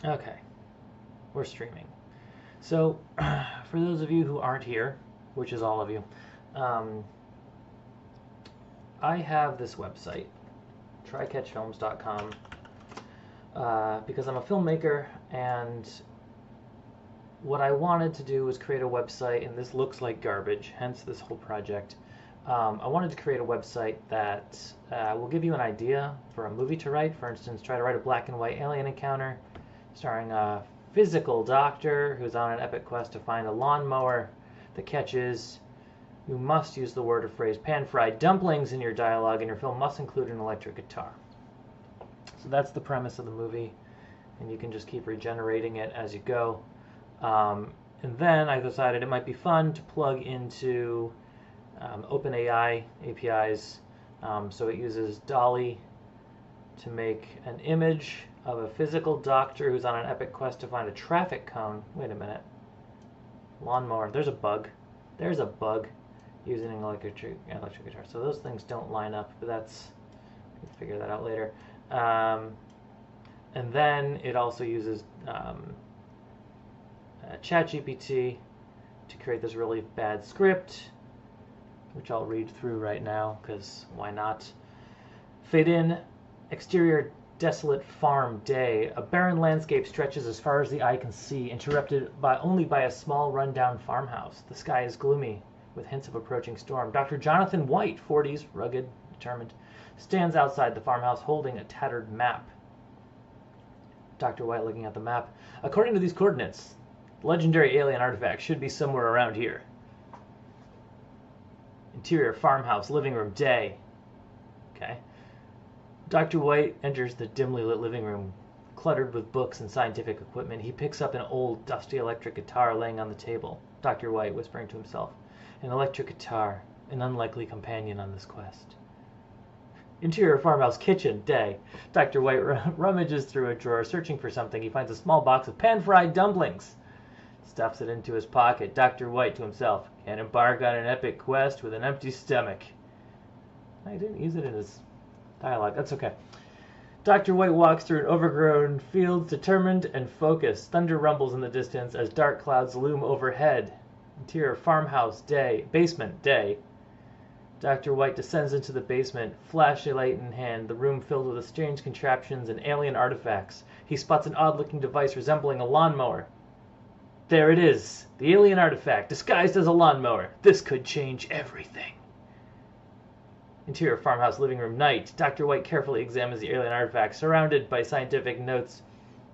Okay, we're streaming. So, for those of you who aren't here, which is all of you, um, I have this website, trycatchfilms.com, because I'm a filmmaker, and what I wanted to do was create a website, and this looks like garbage, hence this whole project. I wanted to create a website that will give you an idea for a movie to write. For instance, try to write a black and white alien encounter starring a physical doctor who's on an epic quest to find a lawnmower that catches. You must use the word or phrase pan-fried dumplings in your dialogue, and your film must include an electric guitar. So that's the premise of the movie, and you can just keep regenerating it as you go. And then I decided it might be fun to plug into OpenAI APIs. So it uses DALL-E to make an image of a physical doctor who's on an epic quest to find a traffic cone. Wait a minute. Lawnmower. There's a bug. There's a bug using an electric guitar. So those things don't line up, but that's, we'll figure that out later. And then it also uses ChatGPT to create this really bad script, which I'll read through right now, because why not? Fade in, exterior desolate farm day. A barren landscape stretches as far as the eye can see, interrupted only by a small rundown farmhouse. The sky is gloomy, with hints of approaching storm. Dr. Jonathan White, 40s, rugged, determined, stands outside the farmhouse holding a tattered map. Dr. White looking at the map. According to these coordinates, the legendary alien artifact should be somewhere around here. Interior farmhouse, living room, day. Okay. Dr. White enters the dimly lit living room, cluttered with books and scientific equipment. He picks up an old, dusty electric guitar laying on the table. Dr. White whispering to himself, an electric guitar, an unlikely companion on this quest. Interior farmhouse, kitchen, day. Dr. White rummages through a drawer, searching for something. He finds a small box of pan-fried dumplings. Stuffs it into his pocket. Dr. White to himself, can't embark on an epic quest with an empty stomach. I didn't use it in his dialogue. That's okay. Dr. White walks through an overgrown field, determined and focused. Thunder rumbles in the distance as dark clouds loom overhead. Interior farmhouse, day. Basement, day. Dr. White descends into the basement, flashlight in hand, the room filled with strange contraptions and alien artifacts. He spots an odd-looking device resembling a lawnmower. There it is, the alien artifact, disguised as a lawnmower. This could change everything. Interior farmhouse, living room, night. Dr. White carefully examines the alien artifact, surrounded by scientific notes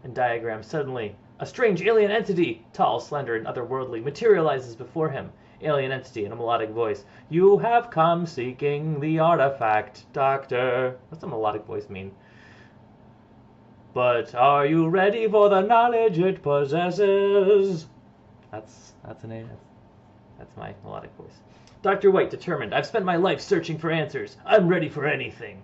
and diagrams. Suddenly, a strange alien entity, tall, slender, and otherworldly, materializes before him. Alien entity in a melodic voice. You have come seeking the artifact, Doctor. What's a melodic voice mean? But are you ready for the knowledge it possesses? That's my melodic voice. Dr. White, determined. I've spent my life searching for answers. I'm ready for anything.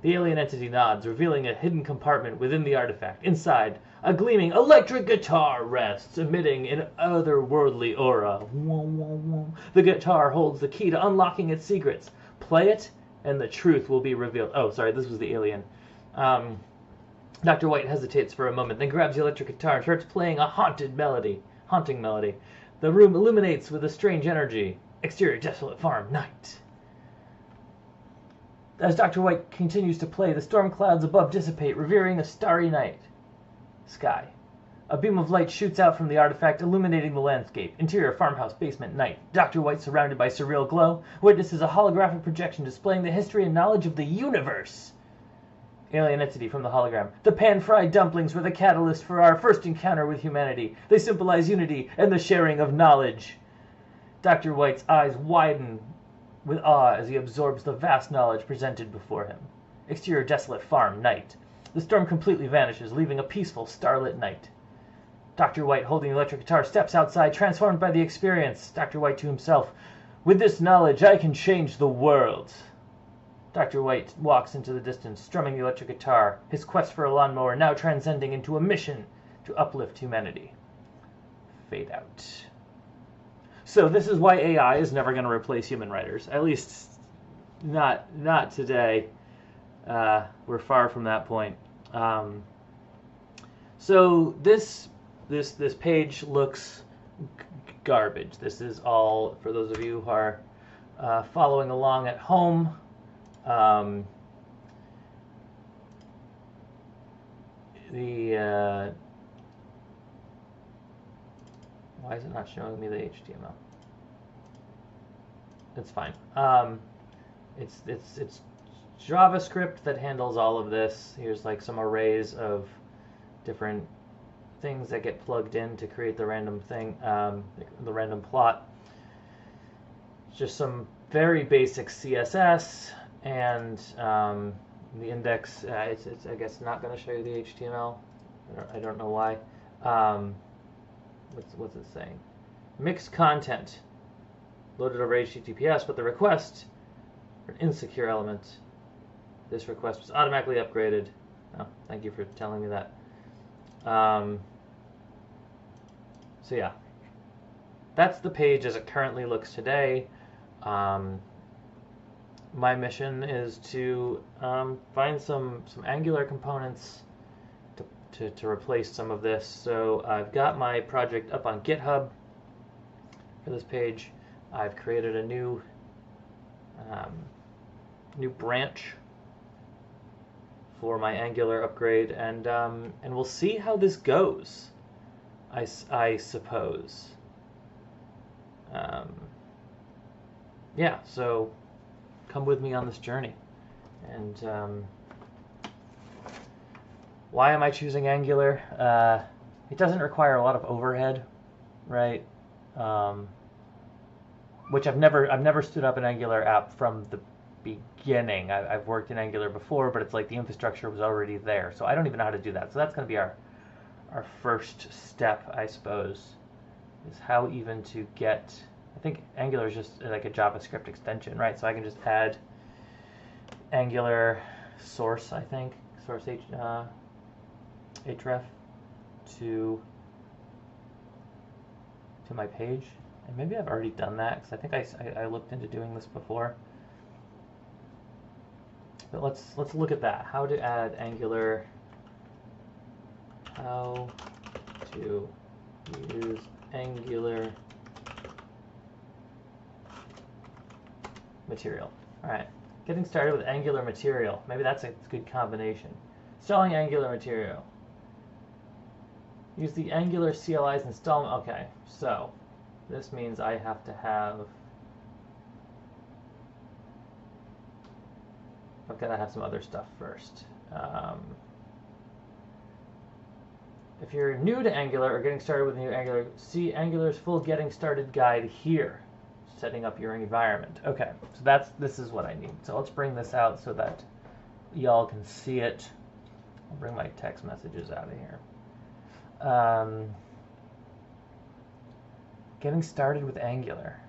The alien entity nods, revealing a hidden compartment within the artifact. Inside, a gleaming electric guitar rests, emitting an otherworldly aura. The guitar holds the key to unlocking its secrets. Play it, and the truth will be revealed. Oh, sorry, this was the alien. Dr. White hesitates for a moment, then grabs the electric guitar and starts playing a haunting melody. The room illuminates with a strange energy. Exterior desolate farm, night. As Dr. White continues to play, the storm clouds above dissipate, revealing a starry night sky. A beam of light shoots out from the artifact, illuminating the landscape. Interior farmhouse, basement, night. Dr. White, surrounded by surreal glow, witnesses a holographic projection displaying the history and knowledge of the universe. Alien entity from the hologram. The pan-fried dumplings were the catalyst for our first encounter with humanity. They symbolize unity and the sharing of knowledge. Dr. White's eyes widen with awe as he absorbs the vast knowledge presented before him. Exterior desolate farm, night. The storm completely vanishes, leaving a peaceful, starlit night. Dr. White, holding the electric guitar, steps outside, transformed by the experience. Dr. White to himself, with this knowledge, I can change the world. Dr. White walks into the distance, strumming the electric guitar, his quest for a lawnmower now transcending into a mission to uplift humanity. Fade out. So this is why AI is never going to replace human writers. At least not today. We're far from that point. So this page looks garbage. This is all for those of you who are following along at home. Why is it not showing me the HTML? It's fine. It's JavaScript that handles all of this. Here's like some arrays of different things that get plugged in to create the random thing, the random plot. Just some very basic CSS, and the index. It's I guess not going to show you the HTML. I don't know why. What's it saying? Mixed content loaded over HTTPS, but the request for an insecure element. This request was automatically upgraded. Oh, thank you for telling me that. So yeah, that's the page as it currently looks today. My mission is to find some Angular components to replace some of this. So I've got my project up on GitHub for this page. I've created a new branch for my Angular upgrade, and we'll see how this goes. I suppose. Yeah, so come with me on this journey. And why am I choosing Angular? It doesn't require a lot of overhead, right? Which I've never stood up an Angular app from the beginning. I've worked in Angular before, but it's like the infrastructure was already there, so I don't even know how to do that. So that's going to be our first step, I suppose, is how even to get. I think Angular is just like a JavaScript extension, right? So I can just add Angular source, I think, source href to my page. And maybe I've already done that, because I think I looked into doing this before. But let's look at that. How to add Angular. How to use Angular material. All right, getting started with Angular material. Maybe that's a good combination. Installing Angular material. Use the Angular CLI's install. Okay, so this means I have to have. I've got to have some other stuff first. If you're new to Angular or getting started with new Angular, see Angular's full getting started guide here. Setting up your environment. Okay, so this is what I need. So let's bring this out so that y'all can see it. I'll bring my text messages out of here. Getting started with Angular.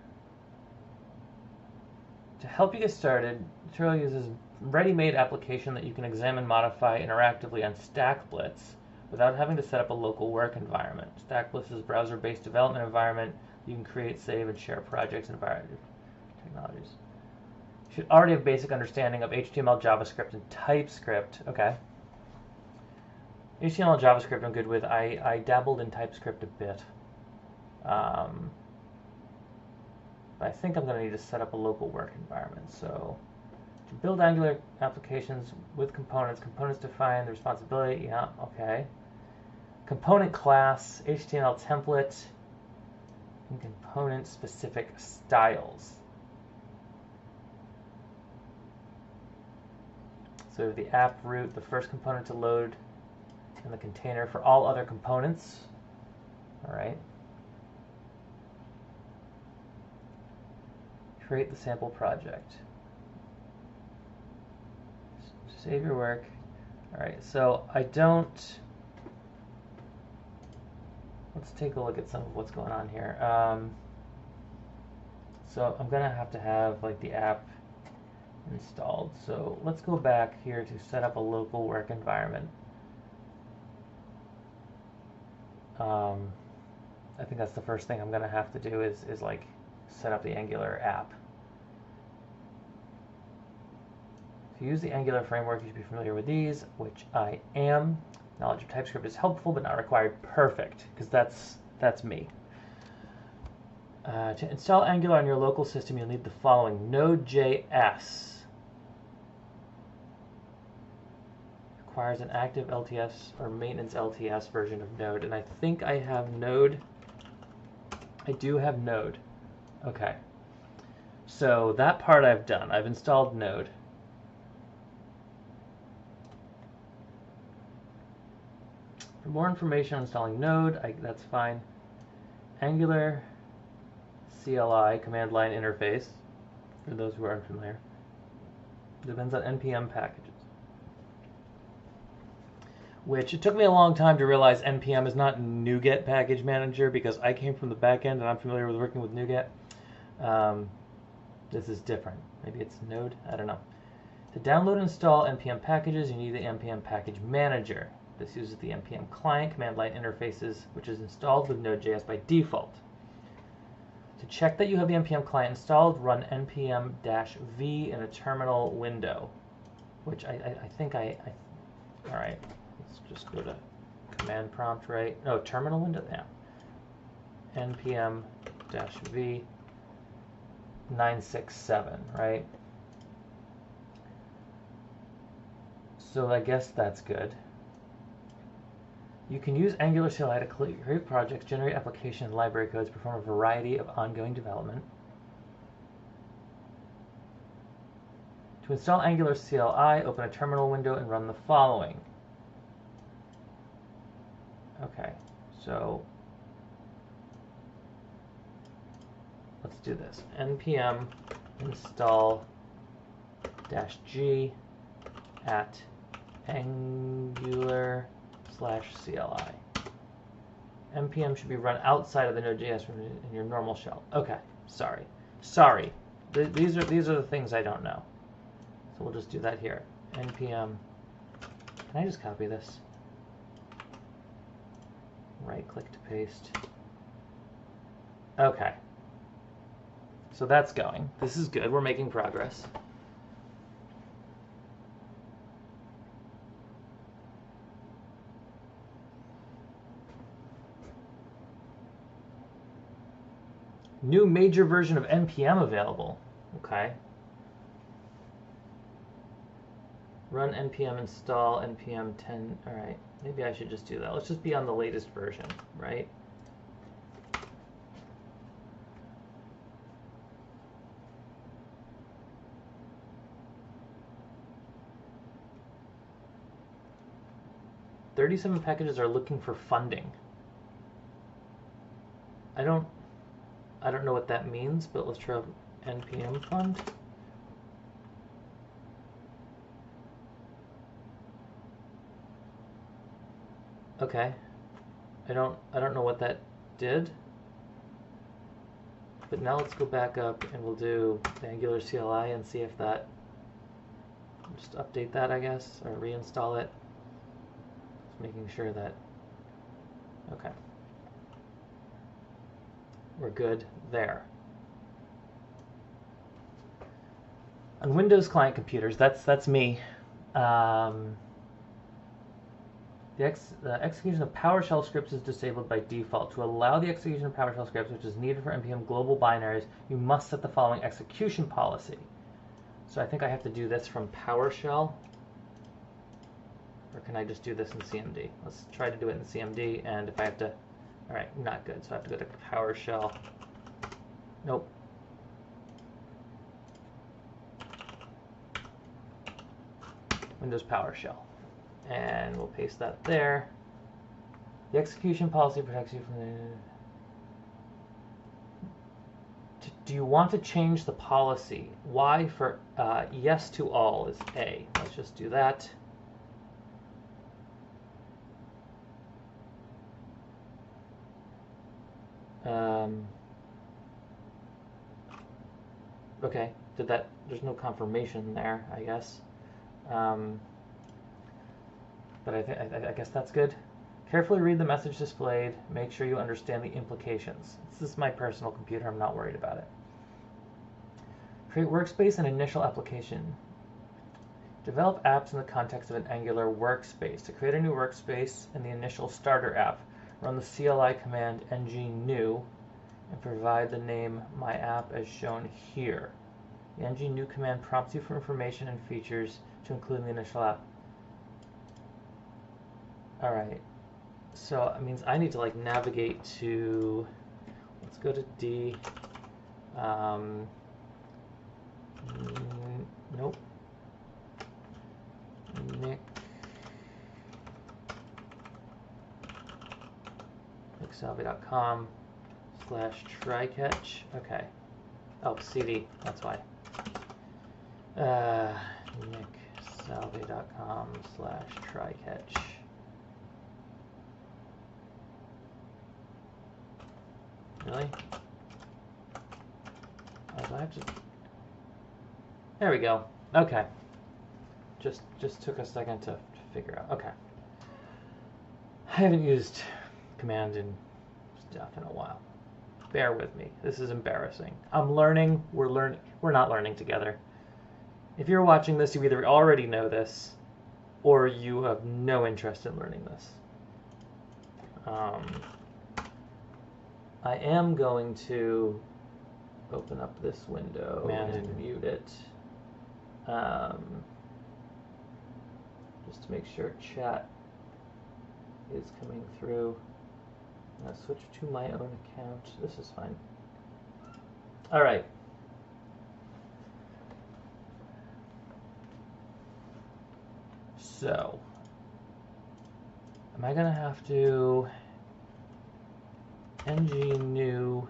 To help you get started, the tutorial uses a ready-made application that you can examine, modify interactively on StackBlitz without having to set up a local work environment. StackBlitz is a browser-based development environment. You can create, save, and share projects and technologies. You should already have basic understanding of HTML, JavaScript, and TypeScript. Okay. HTML and JavaScript I'm good with. I dabbled in TypeScript a bit. But I think I'm going to need to set up a local work environment. So to build Angular applications with components define the responsibility. Yeah, okay. Component class, HTML template, and component-specific styles. So the app root, the first component to load in the container for all other components. All right. Create the sample project. Save your work. All right, so I don't. Let's take a look at some of what's going on here. So I'm gonna have to have like the app installed. So let's go back here to set up a local work environment. I think that's the first thing I'm gonna have to do is like set up the Angular app. To use the Angular framework, you should be familiar with these, which I am. Knowledge of TypeScript is helpful but not required. Perfect, because that's me. To install Angular on your local system, you'll need the following. Node.js requires an active LTS or maintenance LTS version of Node, and I think I have Node. I do have Node. Okay. So that part I've done. I've installed Node. For more information on installing Node, that's fine. Angular CLI, command line interface, for those who are unfamiliar, depends on NPM packages. Which, it took me a long time to realize NPM is not NuGet package manager, because I came from the back end and I'm familiar with working with NuGet. This is different. Maybe it's Node, I don't know. To download and install NPM packages, you need the NPM package manager. This uses the NPM client command line interfaces, which is installed with Node.js by default. To check that you have the NPM client installed, run npm-v in a terminal window, which I think all right, let's just go to command prompt, right? No, terminal window, yeah. npm-v 967, right? So I guess that's good. You can use Angular CLI to create projects, generate application and library codes, perform a variety of ongoing development. To install Angular CLI, open a terminal window and run the following. Okay, so let's do this. npm install -g at Angular /CLI. npm should be run outside of the Node.js in your normal shell. Okay, sorry. These are the things I don't know. So we'll just do that here. npm. Can I just copy this? Right click to paste. Okay. So that's going. This is good. We're making progress. New major version of NPM available. Okay. Run npm install npm 10. All right. Maybe I should just do that. Let's just be on the latest version, right? "37 packages are looking for funding." I don't know what that means, but let's try npm fund. Okay. I don't know what that did. But now let's go back up and we'll do the Angular CLI and see if that, just update that, I guess, or reinstall it. Just making sure that, okay. We're good there. On Windows client computers, that's me. The execution of PowerShell scripts is disabled by default. To allow the execution of PowerShell scripts, which is needed for NPM global binaries, you must set the following execution policy. So I think I have to do this from PowerShell. Or can I just do this in CMD? Let's try to do it in CMD, and if I have to, all right, not good. So I have to go to PowerShell. Nope. Windows PowerShell. And we'll paste that there. The execution policy protects you from the... Do you want to change the policy? Y for yes to all is A. Let's just do that. Okay, did that? There's no confirmation there, I guess. But I guess that's good. Carefully read the message displayed. Make sure you understand the implications. This is my personal computer. I'm not worried about it. Create workspace and initial application. Develop apps in the context of an Angular workspace. To create a new workspace in the initial starter app, run the CLI command ng-new and provide the name myapp as shown here. The ng-new command prompts you for information and features to include in the initial app. Alright, so it means I need to like navigate to, let's go to D, nope, nicksalve.com/trycatch. Okay. Oh, CD. That's why. nicksalve.com/trycatch. Really? Oh, do I have to? There we go. Okay. Just took a second to figure out. Okay. I haven't used command and stuff in a while. Bear with me. This is embarrassing. I'm learning. We're learning. We're not learning together. If you're watching this, you either already know this, or you have no interest in learning this. I am going to open up this window and mute it. Just to make sure chat is coming through. I'll switch to my own account. This is fine. All right. So, am I gonna have to ng-new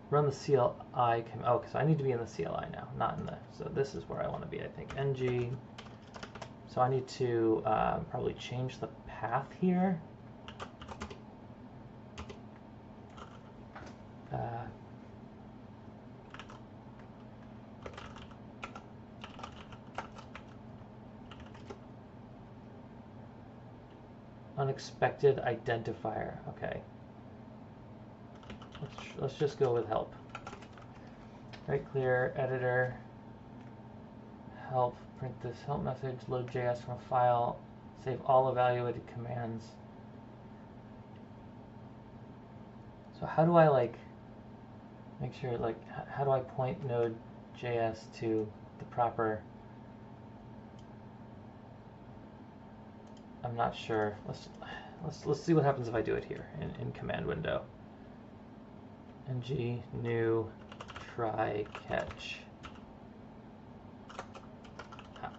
run the CLI command? Oh, because I need to be in the CLI now, not in the. So this is where I want to be, I think. ng. So I need to probably change the path here. Unexpected identifier. Okay. Let's just go with help. Right clear editor. Help. Print this help message. Load JS from a file. Save all evaluated commands. So how do I like make sure like how do I point Node.js to the proper? I'm not sure. Let's see what happens if I do it here in command window. ng-new try catch app.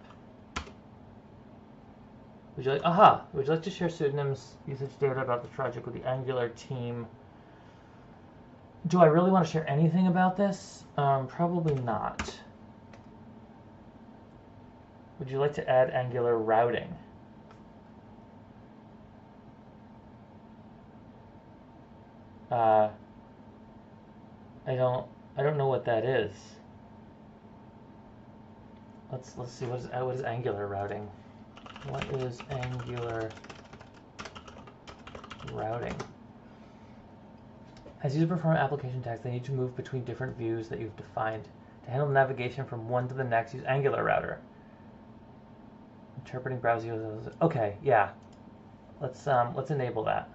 Would you like to share pseudonyms usage data about the project with the Angular team? Do I really want to share anything about this? Probably not. Would you like to add Angular routing? I don't know what that is. Let's see what is Angular routing? What is Angular routing? As users perform application tasks, they need to move between different views that you've defined. To handle navigation from one to the next, use Angular router. Interpreting browser users. Okay, yeah. Let's enable that.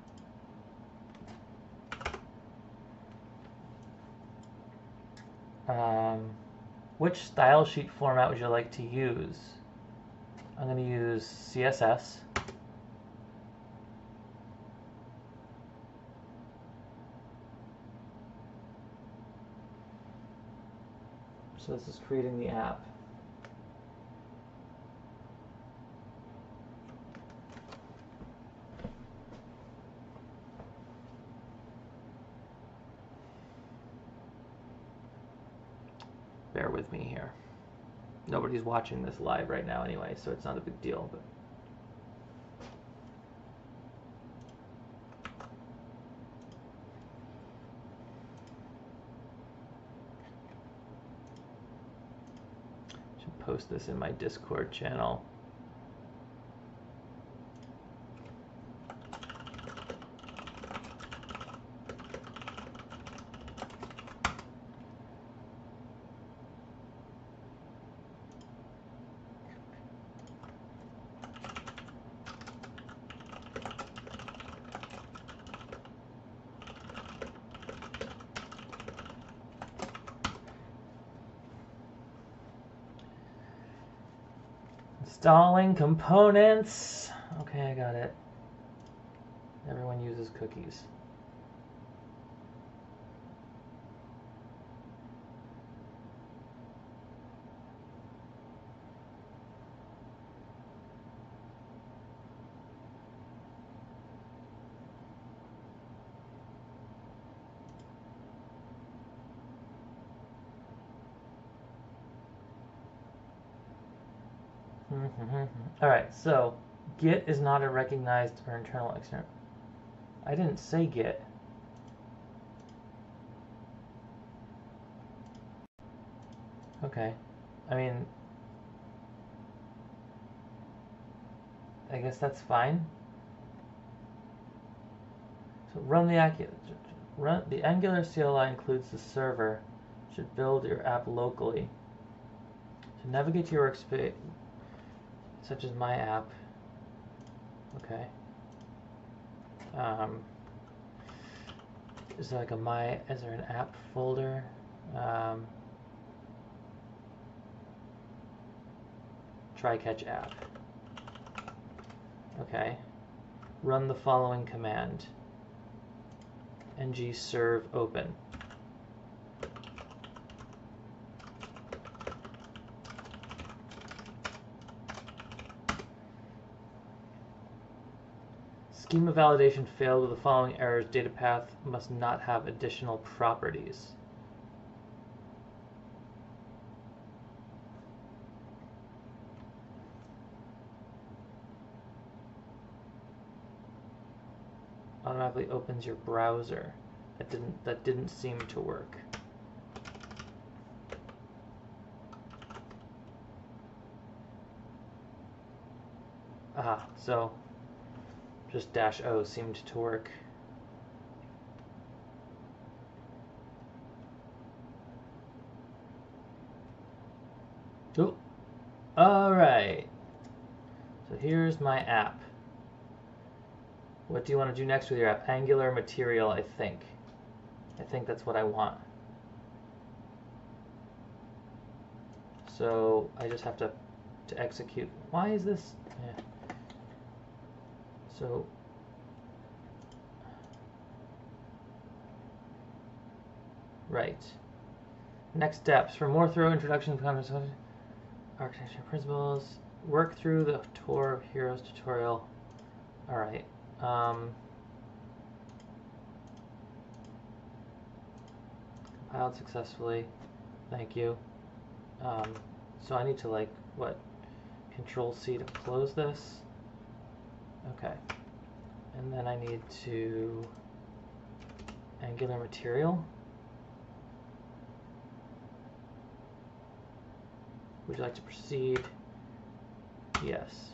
Which style sheet format would you like to use? I'm going to use CSS. So this is creating the app. Bear with me here. Nobody's watching this live right now anyway, so it's not a big deal. But I should post this in my Discord channel. Installing components. Okay, I got it. Everyone uses cookies. All right, so Git is not a recognized or internal external. I didn't say Git. Okay, I mean, I guess that's fine. So run the Angular CLI includes the server. Should build your app locally. To navigate to your workspace, such as my app. Okay. Is there like is there an app folder? Try catch app. Okay. Run the following command. ng serve open. Schema validation failed with the following errors. Data path must not have additional properties. Automatically opens your browser. That didn't seem to work. Ah, so just -O seemed to work. Oh, all right. So here's my app. What do you want to do next with your app? Angular material, I think. I think that's what I want. So I just have to execute. Why is this? Yeah. So right. Next steps. For more thorough introduction to architecture principles, work through the Tour of Heroes tutorial. All right. Compiled successfully. Thank you. So I need to what? Control C to close this. Okay. And then I need to Angular material. Would you like to proceed? Yes.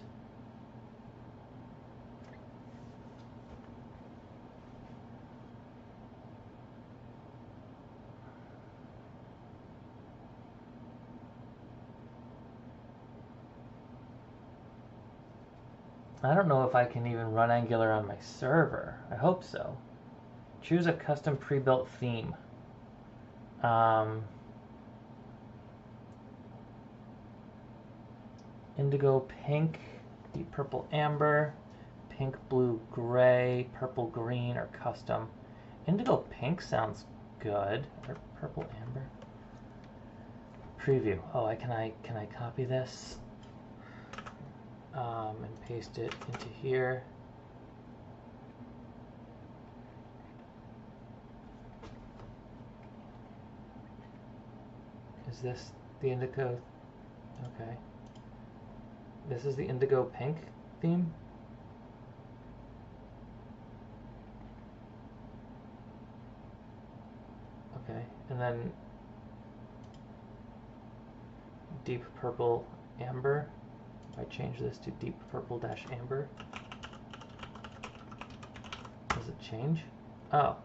I don't know if I can even run Angular on my server. I hope so. Choose a custom pre-built theme. Indigo pink, deep purple amber, pink blue gray, purple green, or custom. Indigo pink sounds good. Or purple amber. Preview. Oh, can I copy this? And paste it into here. Is this the indigo? Okay. This is the indigo pink theme. Okay, and then deep purple amber. If I change this to deep purple dash amber, does it change? Oh,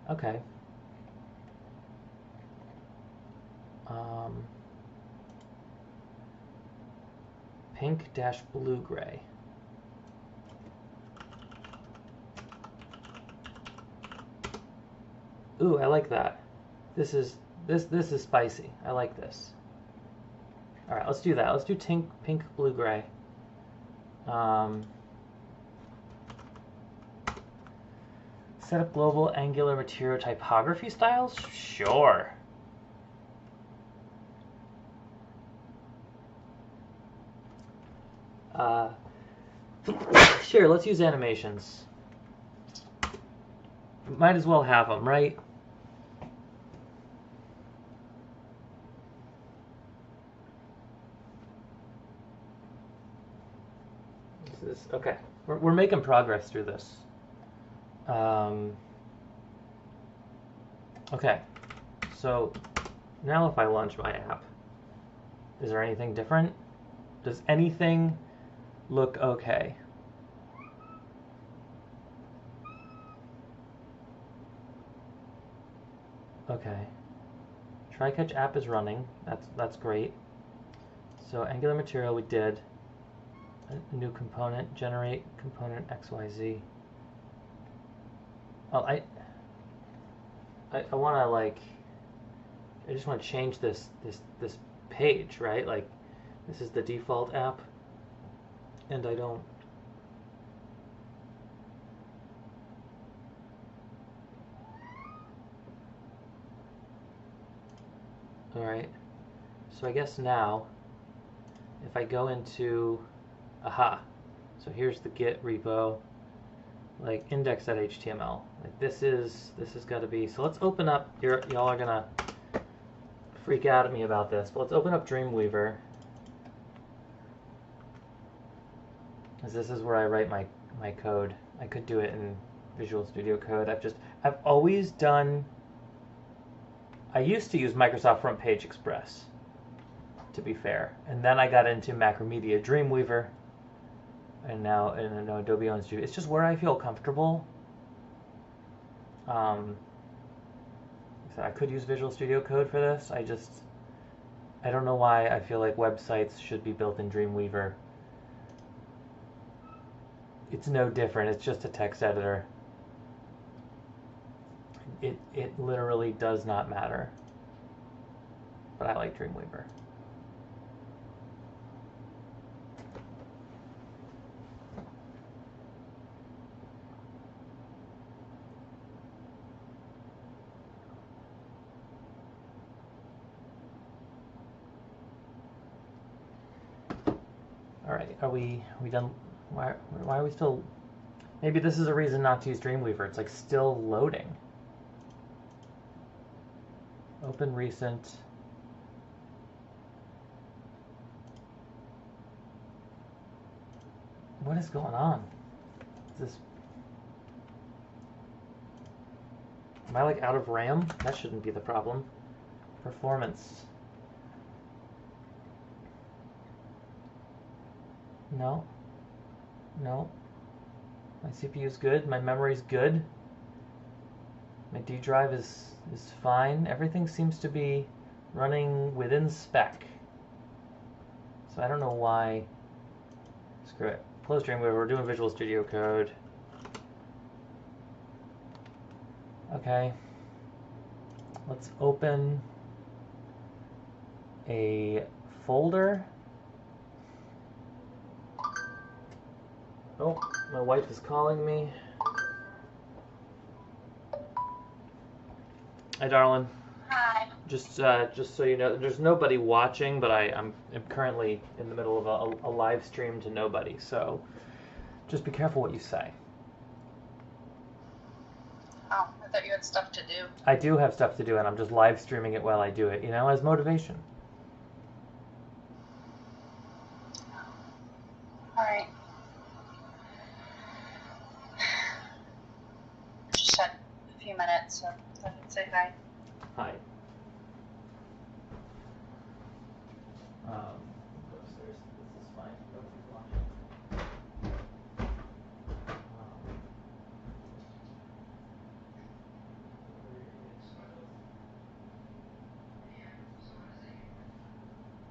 okay. Pink dash blue gray. Ooh, I like that. This is spicy. I like this. All right, let's do that. Let's do pink, blue, gray. Set up global angular material typography styles? Sure. Sure, let's use animations. Might as well have them, right? Okay. We're making progress through this. Okay. So now if I launch my app, is there anything different? Does anything look okay? Okay. Try-catch app is running. That's great. So Angular material we did. A new component, generate component XYZ. Oh, I want to like, I just want to change this page, right? Like, this is the default app, and I don't. All right. So I guess now, if I go into, so here's the Git repo, like index.html. Like this is got to be. So let's open up. Y'all are gonna freak out at me about this, but let's open up Dreamweaver, because this is where I write my code. I could do it in Visual Studio Code. I've always done. I used to use Microsoft Front Page Express, to be fair, and then I got into Macromedia Dreamweaver, and now Adobe owns Studio. It's just where I feel comfortable. I could use Visual Studio Code for this. I don't know why I feel like websites should be built in Dreamweaver. It's no different. It's just a text editor. It literally does not matter. But I like Dreamweaver. All right, are we done? Why are we still? Maybe this is a reason not to use Dreamweaver. It's like still loading. Open recent. What is going on? Is this? Am I like out of RAM? That shouldn't be the problem. Performance. No. No. My CPU is good. My memory is good. My D drive is fine. Everything seems to be running within spec. So I don't know why. Screw it. Close Dreamweaver. We're doing Visual Studio Code. Okay. Let's open a folder. Oh, my wife is calling me. Hi, darling. Hi. Just so you know, there's nobody watching, but I'm currently in the middle of a live stream to nobody, so just be careful what you say. Oh, I thought you had stuff to do. I do have stuff to do, and I'm just live streaming it while I do it, as motivation. All right. Just had a few minutes, so I can say hi. Hi. Go upstairs. This is fine. Nobody's watching.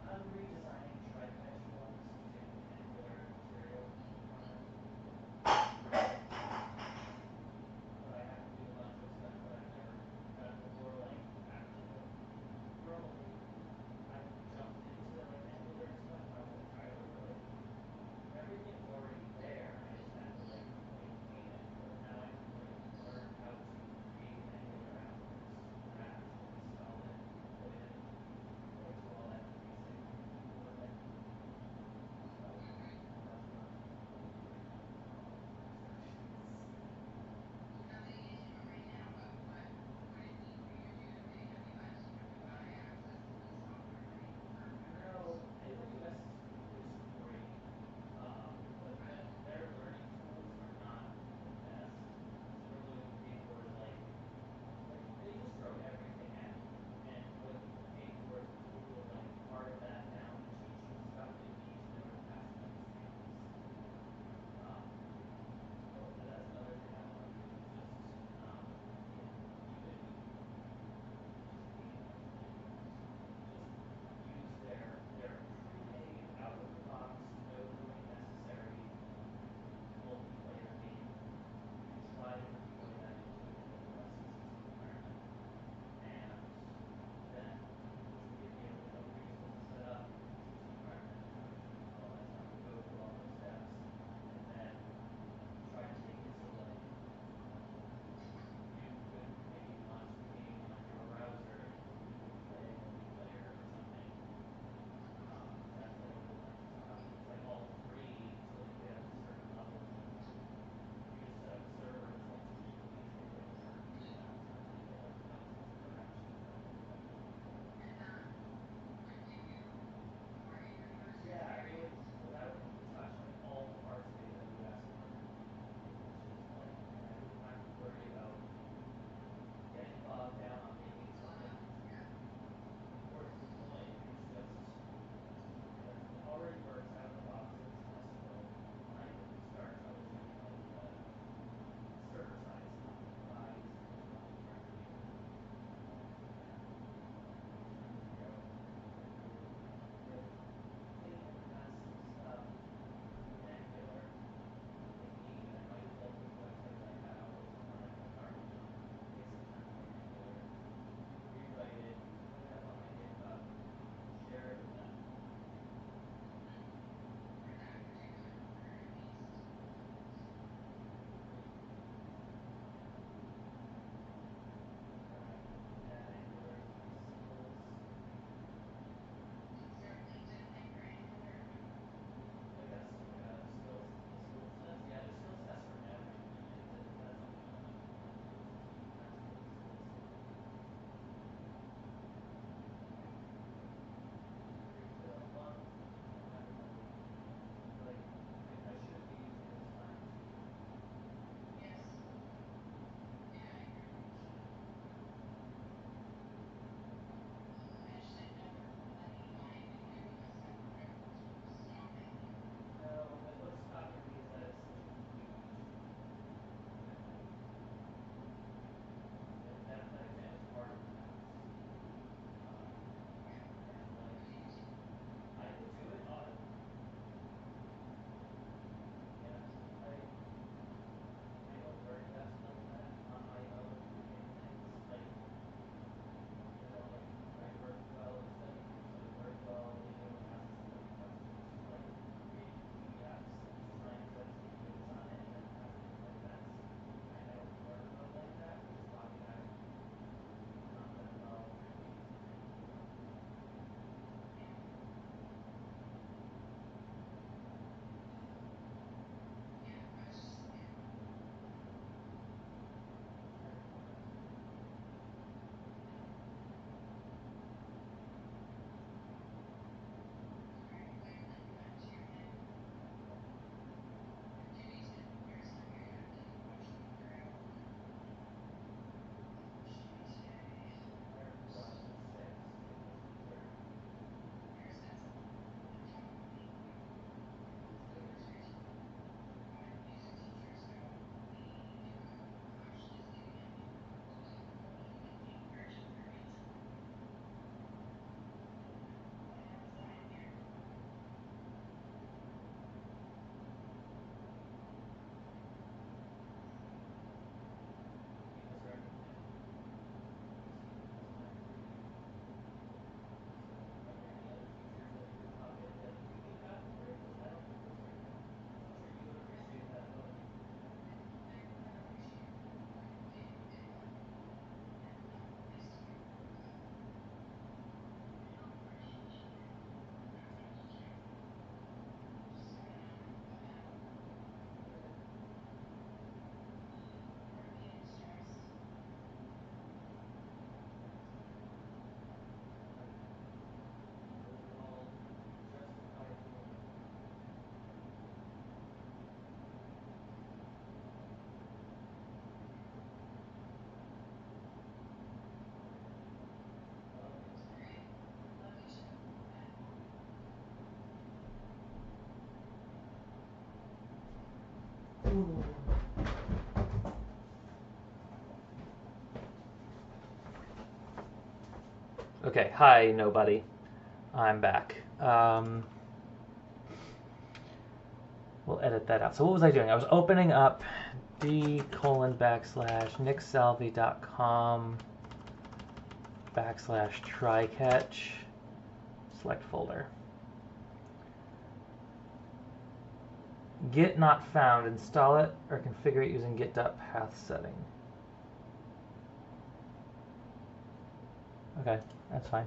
I'm redesigning tri-catch ones using Angular material components. But I have to do a bunch of stuff that I've never done before, like actually, probably I've jumped into like Angular Okay, hi, nobody. I'm back. We'll edit that out. So what was I doing? I was opening up d:/nicksalvy.com/trycatch. Select folder. Git not found. Install it or configure it using git.path setting. Okay, that's fine.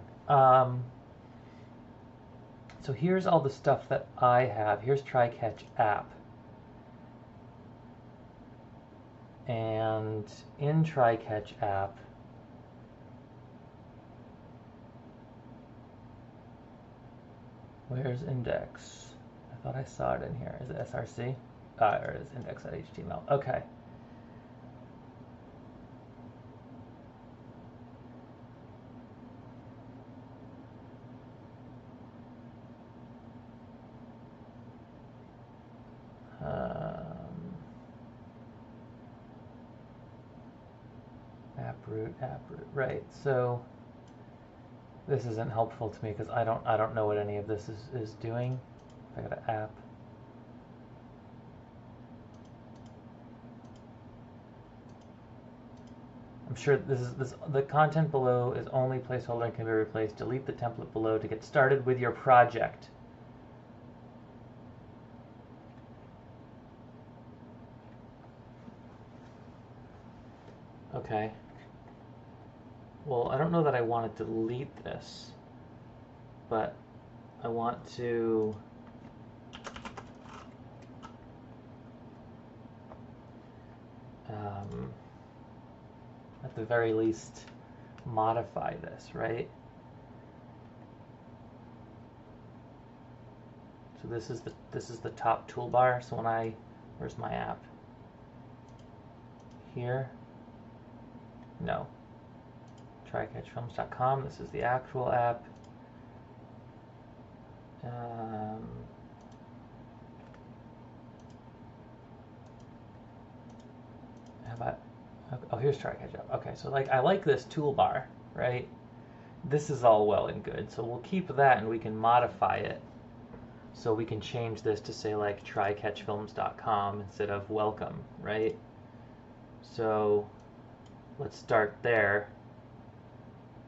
So here's all the stuff that I have. Here's TryCatch app. And in TryCatch app, where's index? I thought I saw it in here. Is it src? Or is index.html? Okay. Approot, right. So this isn't helpful to me because I don't know what any of this is doing. I got an app. I'm sure the content below is only placeholder and can be replaced. Delete the template below to get started with your project. Okay. Well, I don't know that I want to delete this, but I want to at the very least modify this, right? So this is the top toolbar. So when where's my app? Here? No. TryCatchFilms.com. This is the actual app. How about? Oh, here's TryCatch app. Okay, so I like this toolbar, right? This is all well and good. So we'll keep that and we can modify it. So we can change this to say like trycatchfilms.com instead of welcome, right? So let's start there.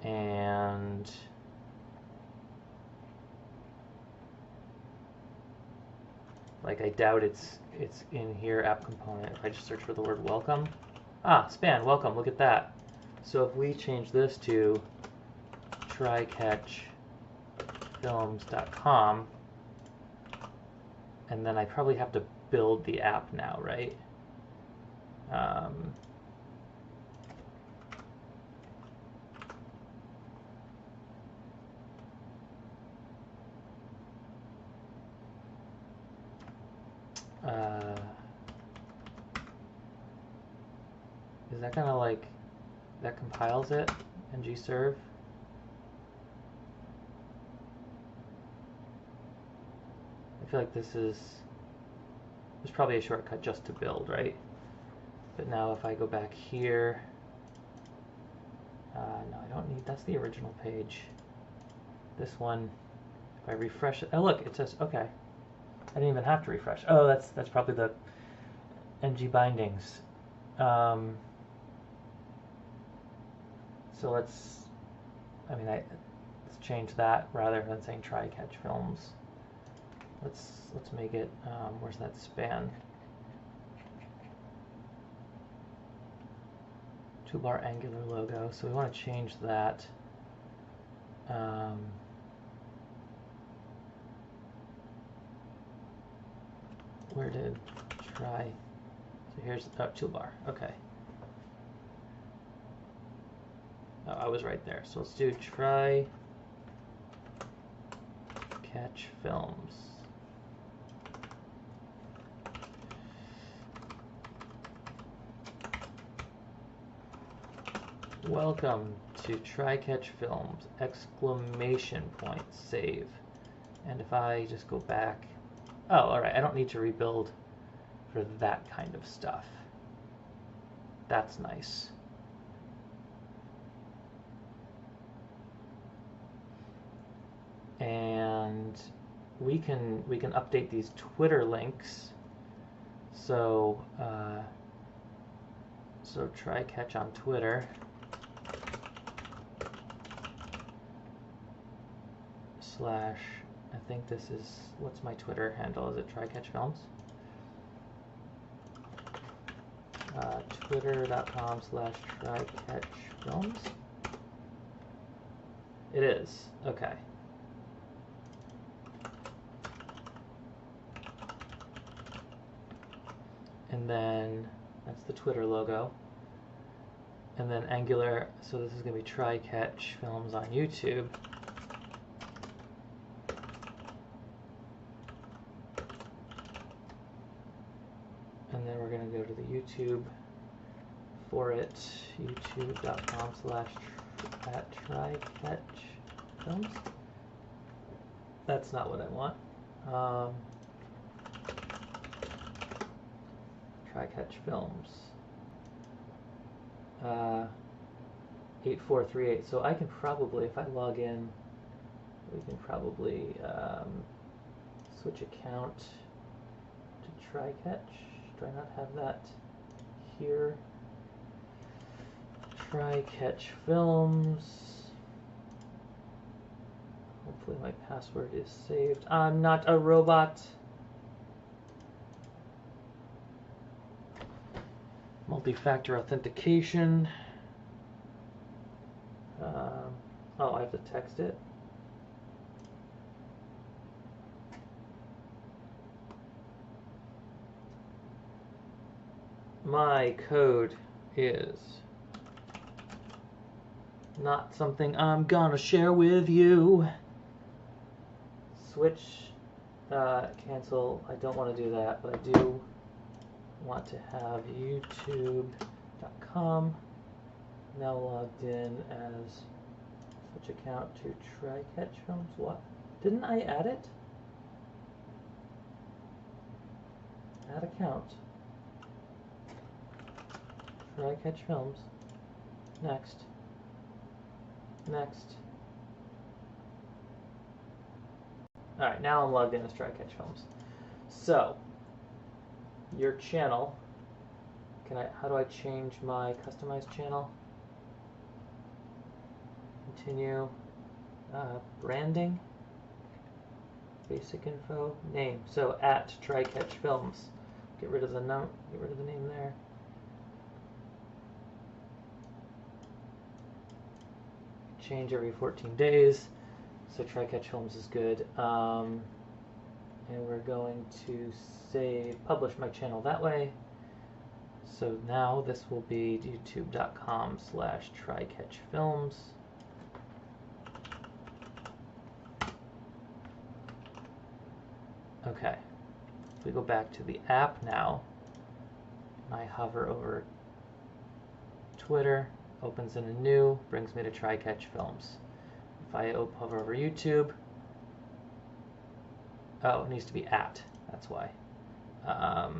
And I doubt it's in here, app component. If I just search for the word welcome. Ah, span, welcome, look at that. So if we change this to trycatchfilms.com, and then I probably have to build the app now, right? Is that gonna that compiles it? ngserve? I feel like there's probably a shortcut just to build, right? But now if I go back here, no, I don't need, that's the original page. This one, if I refresh it, oh look, it says, okay. I didn't even have to refresh. Oh, that's probably the ng bindings. So let's change that rather than saying TryCatch Films. Let's make it, where's that span? Toolbar Angular logo, so we want to change that. Where did try? So here's the toolbar. Okay. Oh, I was right there. So let's do try catch films. Welcome to TryCatch Films! Exclamation point, save. And if I just go back, oh, all right, I don't need to rebuild for that kind of stuff. That's nice. And we can update these Twitter links. So try catch on Twitter / I think this is, what's my Twitter handle? Is it Try Catch Films? Twitter.com/trycatchfilms. It is. Okay. And then that's the Twitter logo. And then Angular, so this is going to be Try Catch Films on YouTube. And then we're going to go to the YouTube for it, youtube.com/trycatchfilms. That's not what I want. Try Catch Films. 8438. So I can probably, if I log in, we can probably switch account to Try Catch. Do I not have that here? Try Catch Films. Hopefully my password is saved. I'm not a robot. Multi-factor authentication. Oh, I have to text it. My code is not something I'm gonna share with you. Switch, cancel. I don't want to do that, but I do want to have youtube.com now logged in as switch account to Try Catch Films. What? Didn't I add it? Add account. Try Catch Films. Next. Next. Alright, now I'm logged in as Try Catch Films. So, your channel, how do I change my customized channel? Continue, branding, basic info, name. So at Try Catch Films. Get rid of the name there. Change every 14 days. So Try Catch Films is good. And we're going to publish my channel that way. So now this will be youtube.com/trycatchfilms. Okay. If we go back to the app now, and I hover over Twitter, opens in a new, brings me to Try Catch Films. If I hover over YouTube, oh, it needs to be at, that's why. At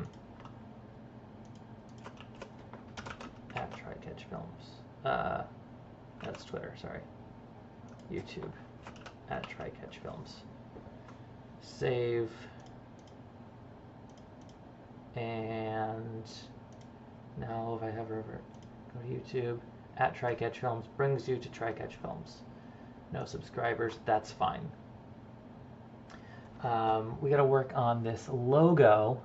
Try Catch Films. That's Twitter, sorry. YouTube, at Try Catch Films. Save. And now if I hover over, go to YouTube, at Try Catch Films, brings you to Try Catch Films. No subscribers, that's fine. We got to work on this logo,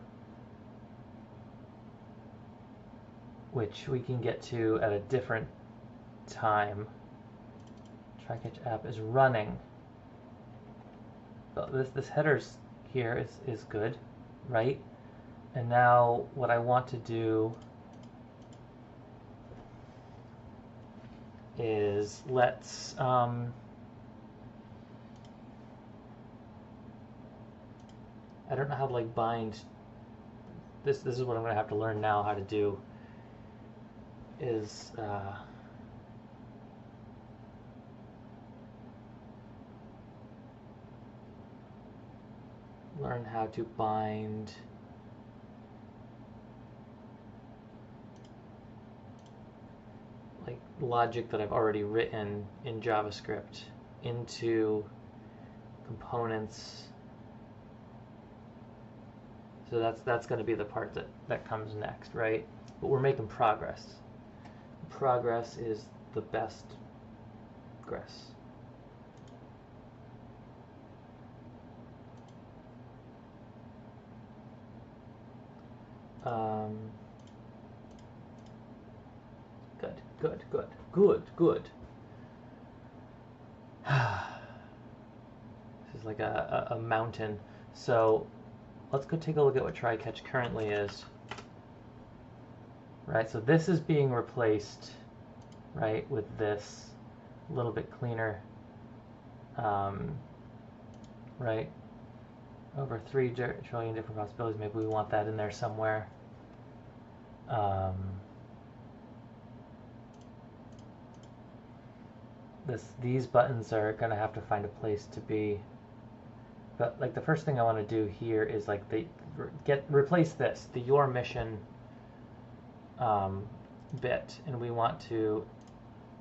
which we can get to at a different time. Try Catch app is running. But this headers here is good, right? And now what I want to do is let's I don't know how to like bind this is what I'm gonna have to learn now how to do is learn how to bind like logic that I've already written in JavaScript into components. So that's going to be the part that comes next, right? But we're making progress. Progress is the best grass. Good. This is like a mountain. So let's go take a look at what try catch currently is. Right, so this is being replaced, right, with this a little bit cleaner, right? Over 3 trillion different possibilities. Maybe we want that in there somewhere. These buttons are gonna have to find a place to be. But like the first thing I want to do here is like replace this, the your mission bit, and we want to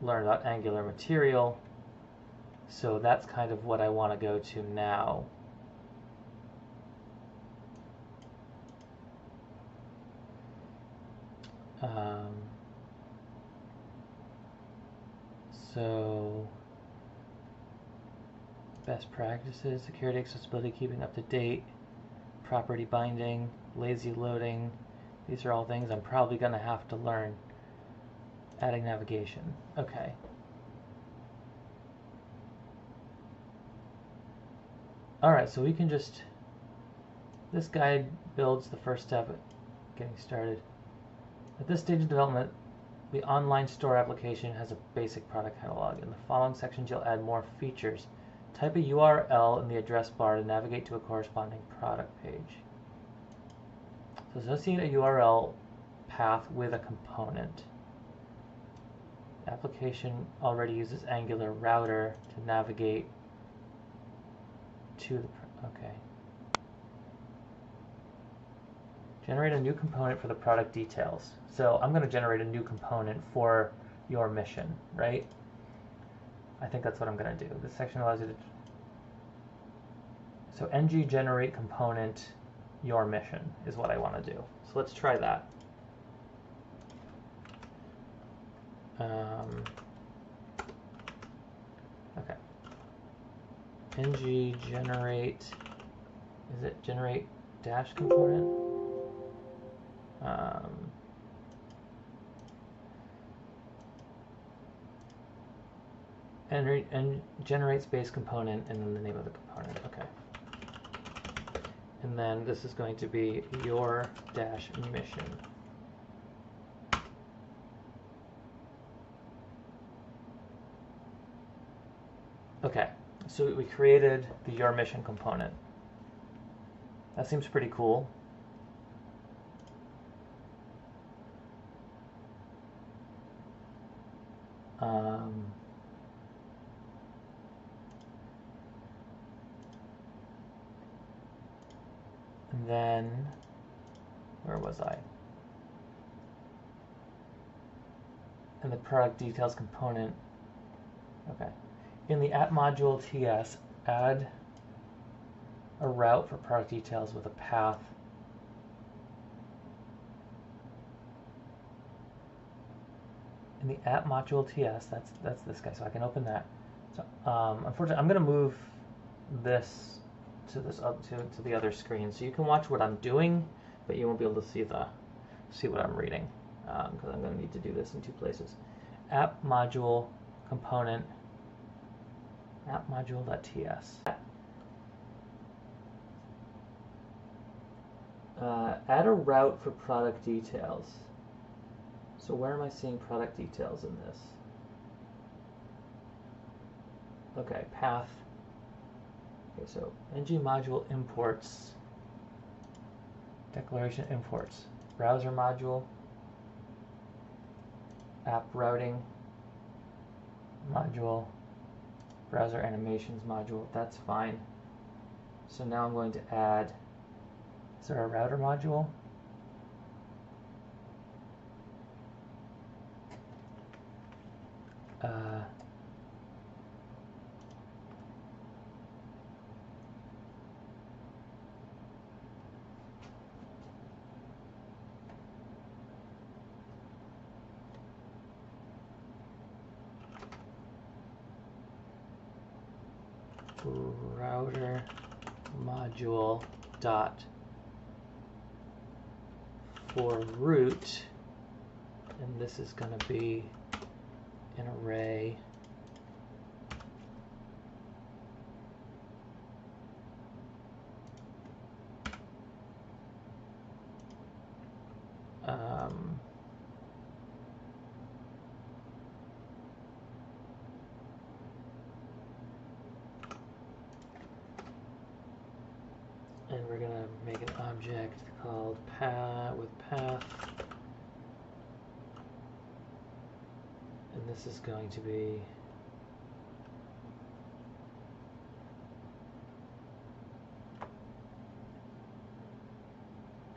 learn about Angular material. So that's kind of what I want to go to now. So best practices, security, accessibility, keeping up to date, property binding, lazy loading. These are all things I'm probably going to have to learn. Adding navigation. Okay. Alright, so we can just... This guide builds the first step at getting started. At this stage of development, the online store application has a basic product catalog. In the following sections, you'll add more features. Type a URL in the address bar to navigate to a corresponding product page. So associate a URL path with a component. The application already uses Angular router to navigate to the... Okay. Generate a new component for the product details. So I'm going to generate a new component for your mission, right? I think that's what I'm going to do. This section allows you to... So ng generate component your mission is what I want to do. So let's try that. Okay. ng generate... Is it generate dash component? And generate space component and then the name of the component. Okay. And then this is going to be your dash mission. Okay, so we created the your mission component. That seems pretty cool. And then, where was I? And the product details component. Okay. In the app module TS, add a route for product details with a path. In the app module TS, that's this guy, so I can open that. So unfortunately, I'm going to move this to to the other screen, so you can watch what I'm doing, but you won't be able to see what I'm reading, because I'm going to need to do this in 2 places. App module component, app module.ts. Add a route for product details. So where am I seeing product details in this? Okay, path. Okay, so ng module imports, declaration imports, browser module, app routing module, browser animations module. That's fine. So now I'm going to add, is there a router module? router module dot for root, and this is going to be an array and we're going to make an object called path with path, and this is going to be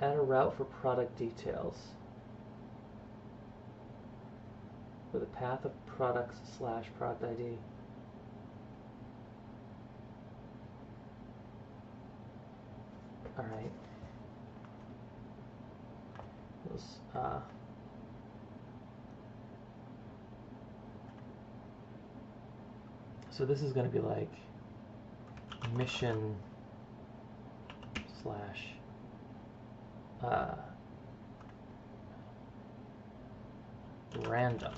add a route for product details with a path of products / product ID. All right. So this is going to be like mission / random.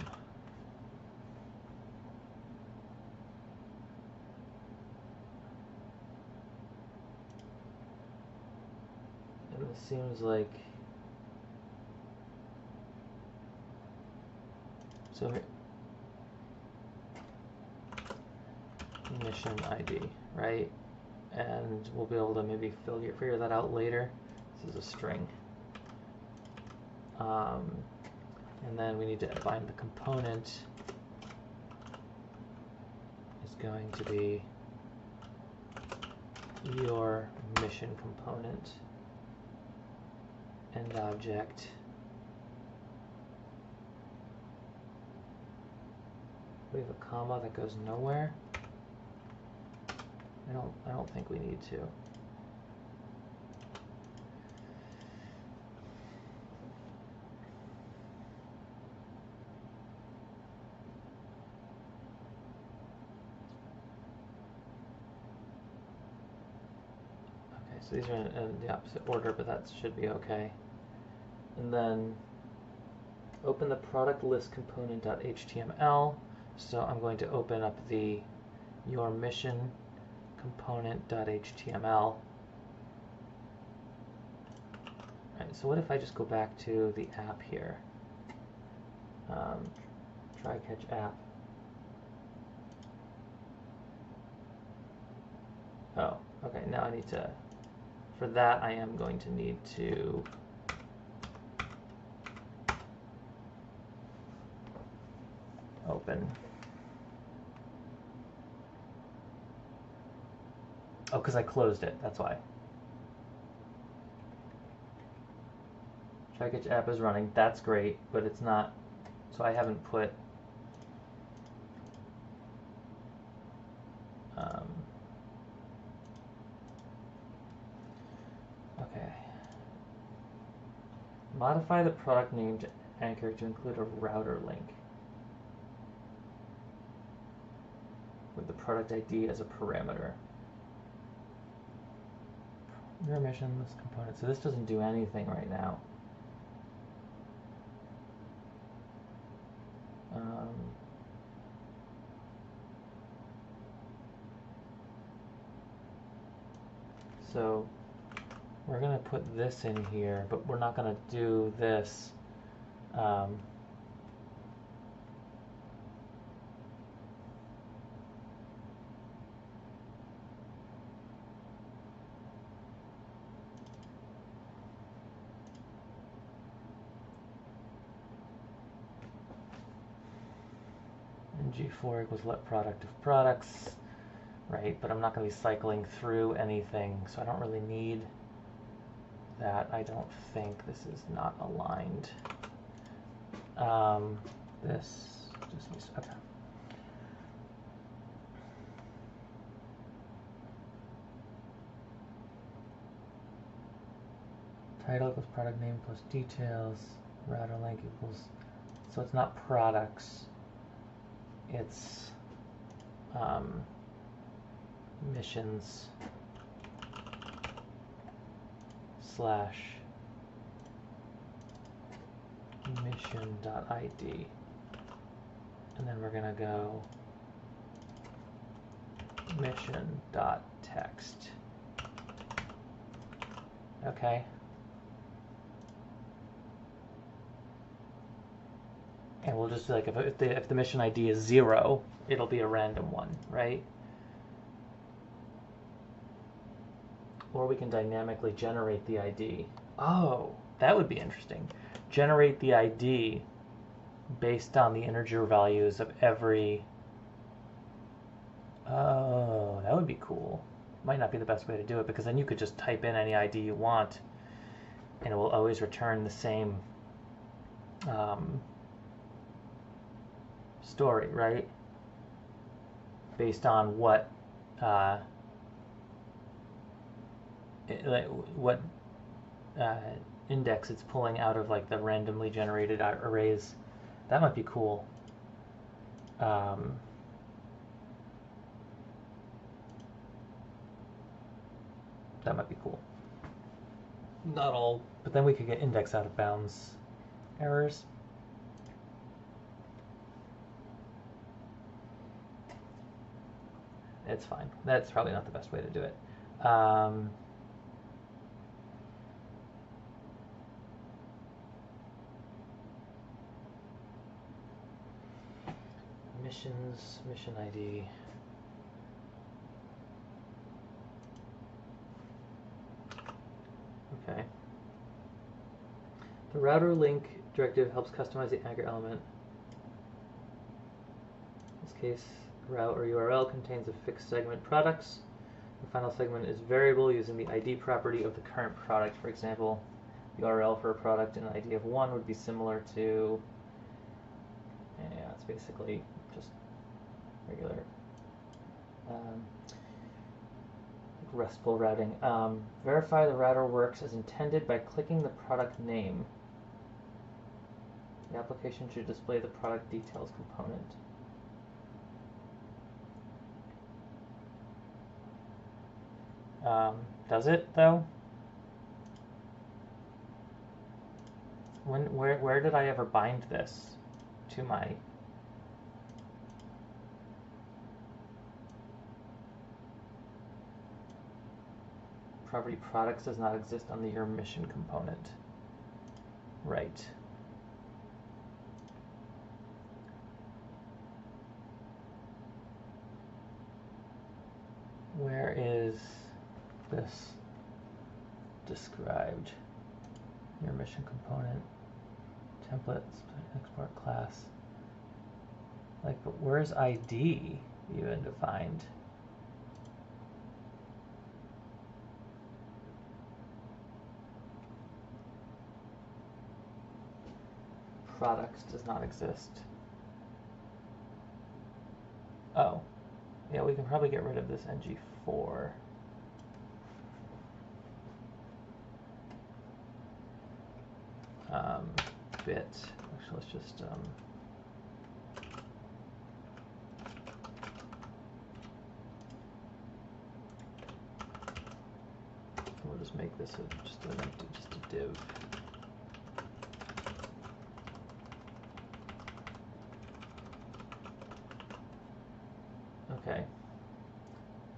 And this seems like, so here, mission ID, right? And we'll be able to maybe figure that out later. This is a string. And then we need to find the component is going to be your mission component end object. We have a comma that goes nowhere. I don't think we need to. Okay, so these are in the opposite order, but that should be okay. And then open the product list component.html. So I'm going to open up the your mission component.html. Right, so what if I just go back to the app here? Try catch app. Oh, okay, now I need to, for that I am going to need to open. Oh, because I closed it, that's why. Try catch app is running, that's great, but it's not, so I haven't put okay. Modify the product name to anchor to include a router link with the product ID as a parameter. Your mission list component. So this doesn't do anything right now. So we're going to put this in here, but we're not going to do this. And G4 equals let product of products. Right, but I'm not going to be cycling through anything, so I don't really need that. I don't think this is not aligned. This just needs, okay. Title equals product name plus details. Router link equals, so it's not products, it's missions slash mission.id, and then we're gonna go mission.text. Okay. And we'll just, like, if the mission ID is 0, it'll be a random one, right? Or we can dynamically generate the ID. Oh, that would be interesting. Generate the ID based on the integer values of every... Oh, that would be cool. Might not be the best way to do it, because then you could just type in any ID you want, and it will always return the same story, right? Based on what index it's pulling out of, like, the randomly generated arrays. That might be cool. That might be cool. Not all, but then we could get index out of bounds errors. It's fine. That's probably not the best way to do it. Missions, mission ID. Okay. The router link directive helps customize the anchor element. In this case, route or URL contains a fixed segment products. The final segment is variable using the ID property of the current product. For example, URL for a product and an ID of 1 would be similar to, yeah, it's basically just regular RESTful routing. Verify the router works as intended by clicking the product name. The application should display the product details component. Does it though? Where did I ever bind this to my property? Products does not exist on the your mission component. Right. Where is this described? Your mission component, templates, export class. Like, but where's ID even defined? Products does not exist. Oh, yeah, we can probably get rid of this ng4. Bit. Actually, let's just we'll just make this just a div. Okay.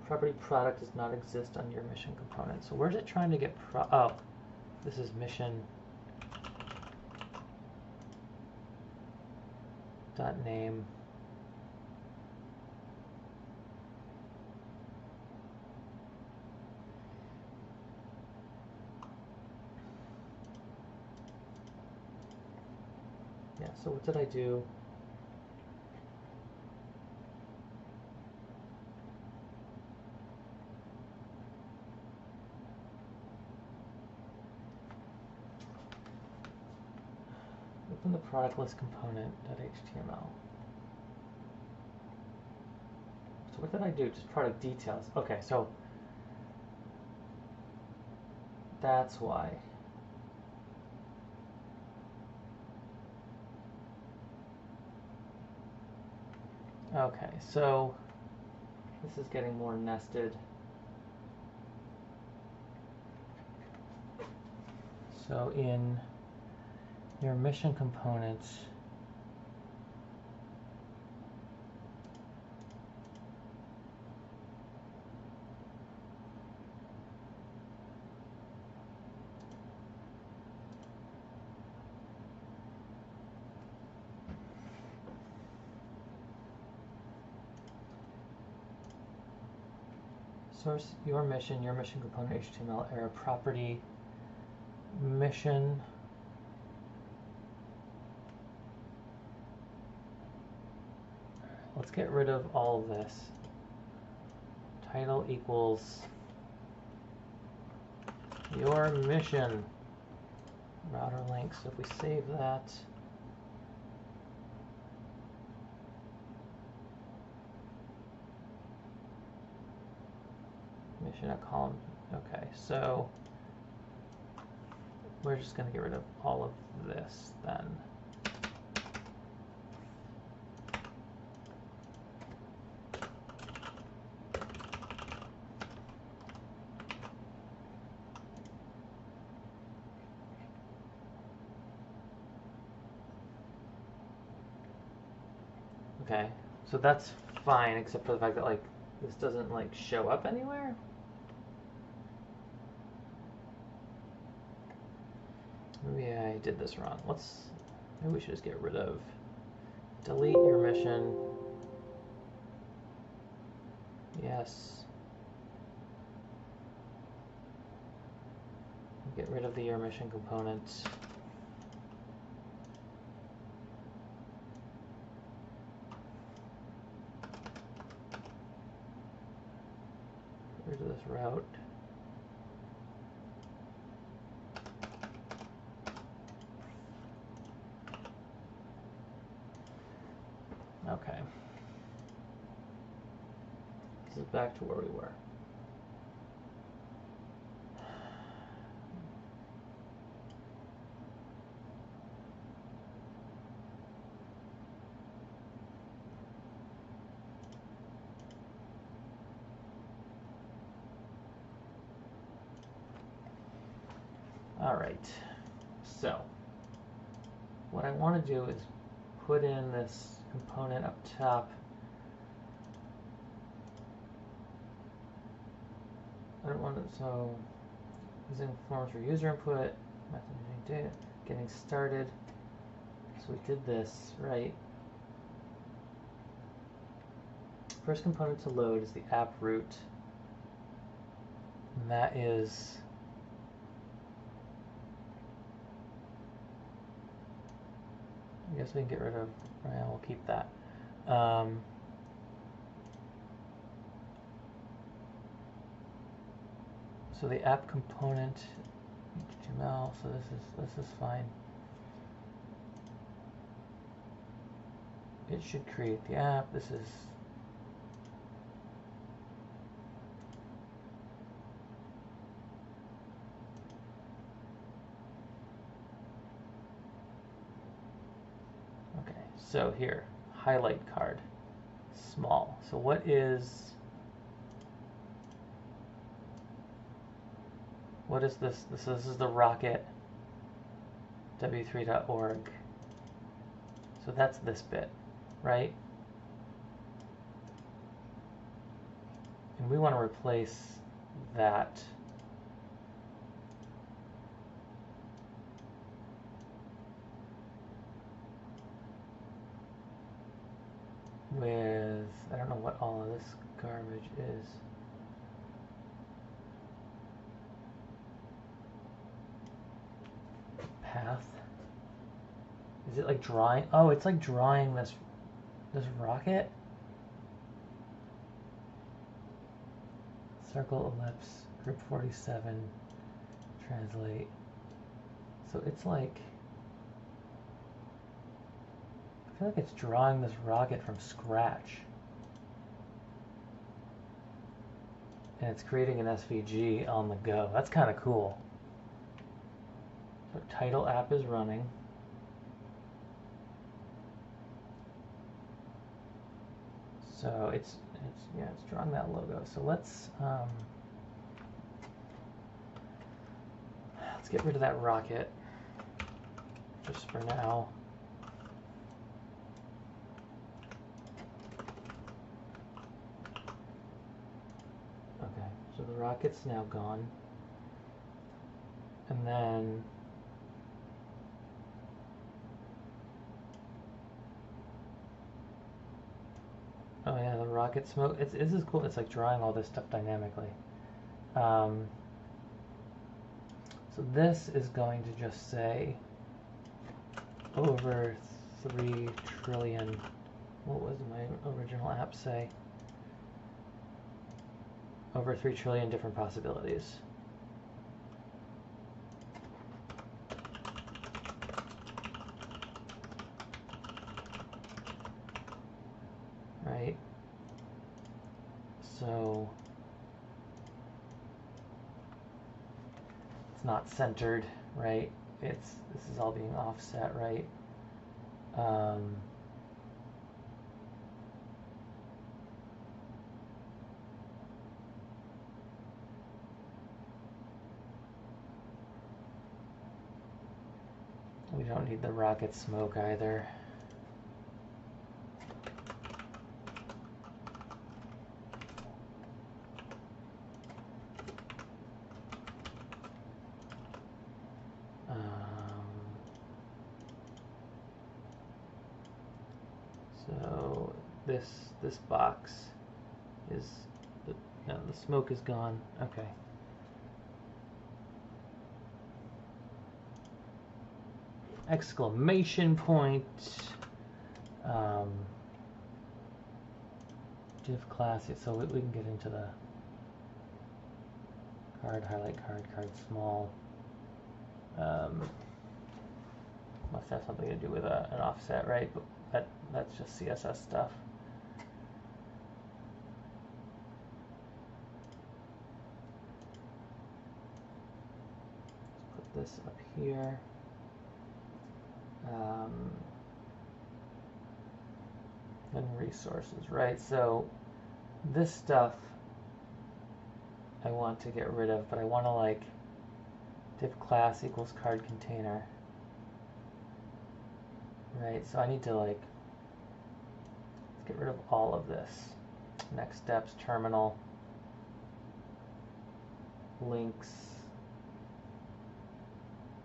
Property product does not exist on your mission component. So where's it trying to get oh, this is mission dot name. Yeah, so what did I do? Open the product list component.html. So what did I do? Just product details. Okay, so that's why. Okay, so this is getting more nested. So in your mission components, source, your mission component, HTML, error, property, mission. Let's get rid of all of this. Title equals your mission. Router link, so if we save that, mission at column. Okay, so we're just going to get rid of all of this then. Okay, so that's fine, except for the fact that like this doesn't like show up anywhere. Maybe I did this wrong. Maybe we should just get rid of, delete your mission. Yes. Get rid of the your mission component. Get rid of this route. Okay. This is back to where we were. All right. So what I want to do is put in this component up top. I don't want it, so using forms for user input, method using data, getting started. So we did this, right? First component to load is the app root. And that is I guess we can get rid of, yeah, we'll keep that. So the app component, HTML, so this is fine. It should create the app. This is okay. So here, highlight card, small. So what is this? This is the Rocket w3.org. So that's this bit, right? And we want to replace that with, I don't know what all of this garbage is. Path. Is it like drawing? Oh, it's like drawing this rocket. Circle, ellipse, group 47, translate. So it's like, I feel like it's drawing this rocket from scratch. And it's creating an SVG on the go. That's kind of cool. So title app is running. So it's drawing that logo. So let's get rid of that rocket just for now. Okay, so the rocket's now gone. And then oh yeah, the rocket smoke. This is cool. It's like drawing all this stuff dynamically. So this is going to just say over 3 trillion. What was my original app say? Over 3 trillion different possibilities. Right? So it's not centered, right? This is all being offset, right? We don't need the rocket smoke either. So this box is the smoke is gone. Okay. Exclamation point. Div class. So we can get into the card, highlight card small. Must have something to do with an offset, right? But that's just CSS stuff. Let's put this up here. And resources, right? So this stuff I want to get rid of, but I want to like div class equals card container. Right, so I need to like let's get rid of all of this. Next steps, terminal, links.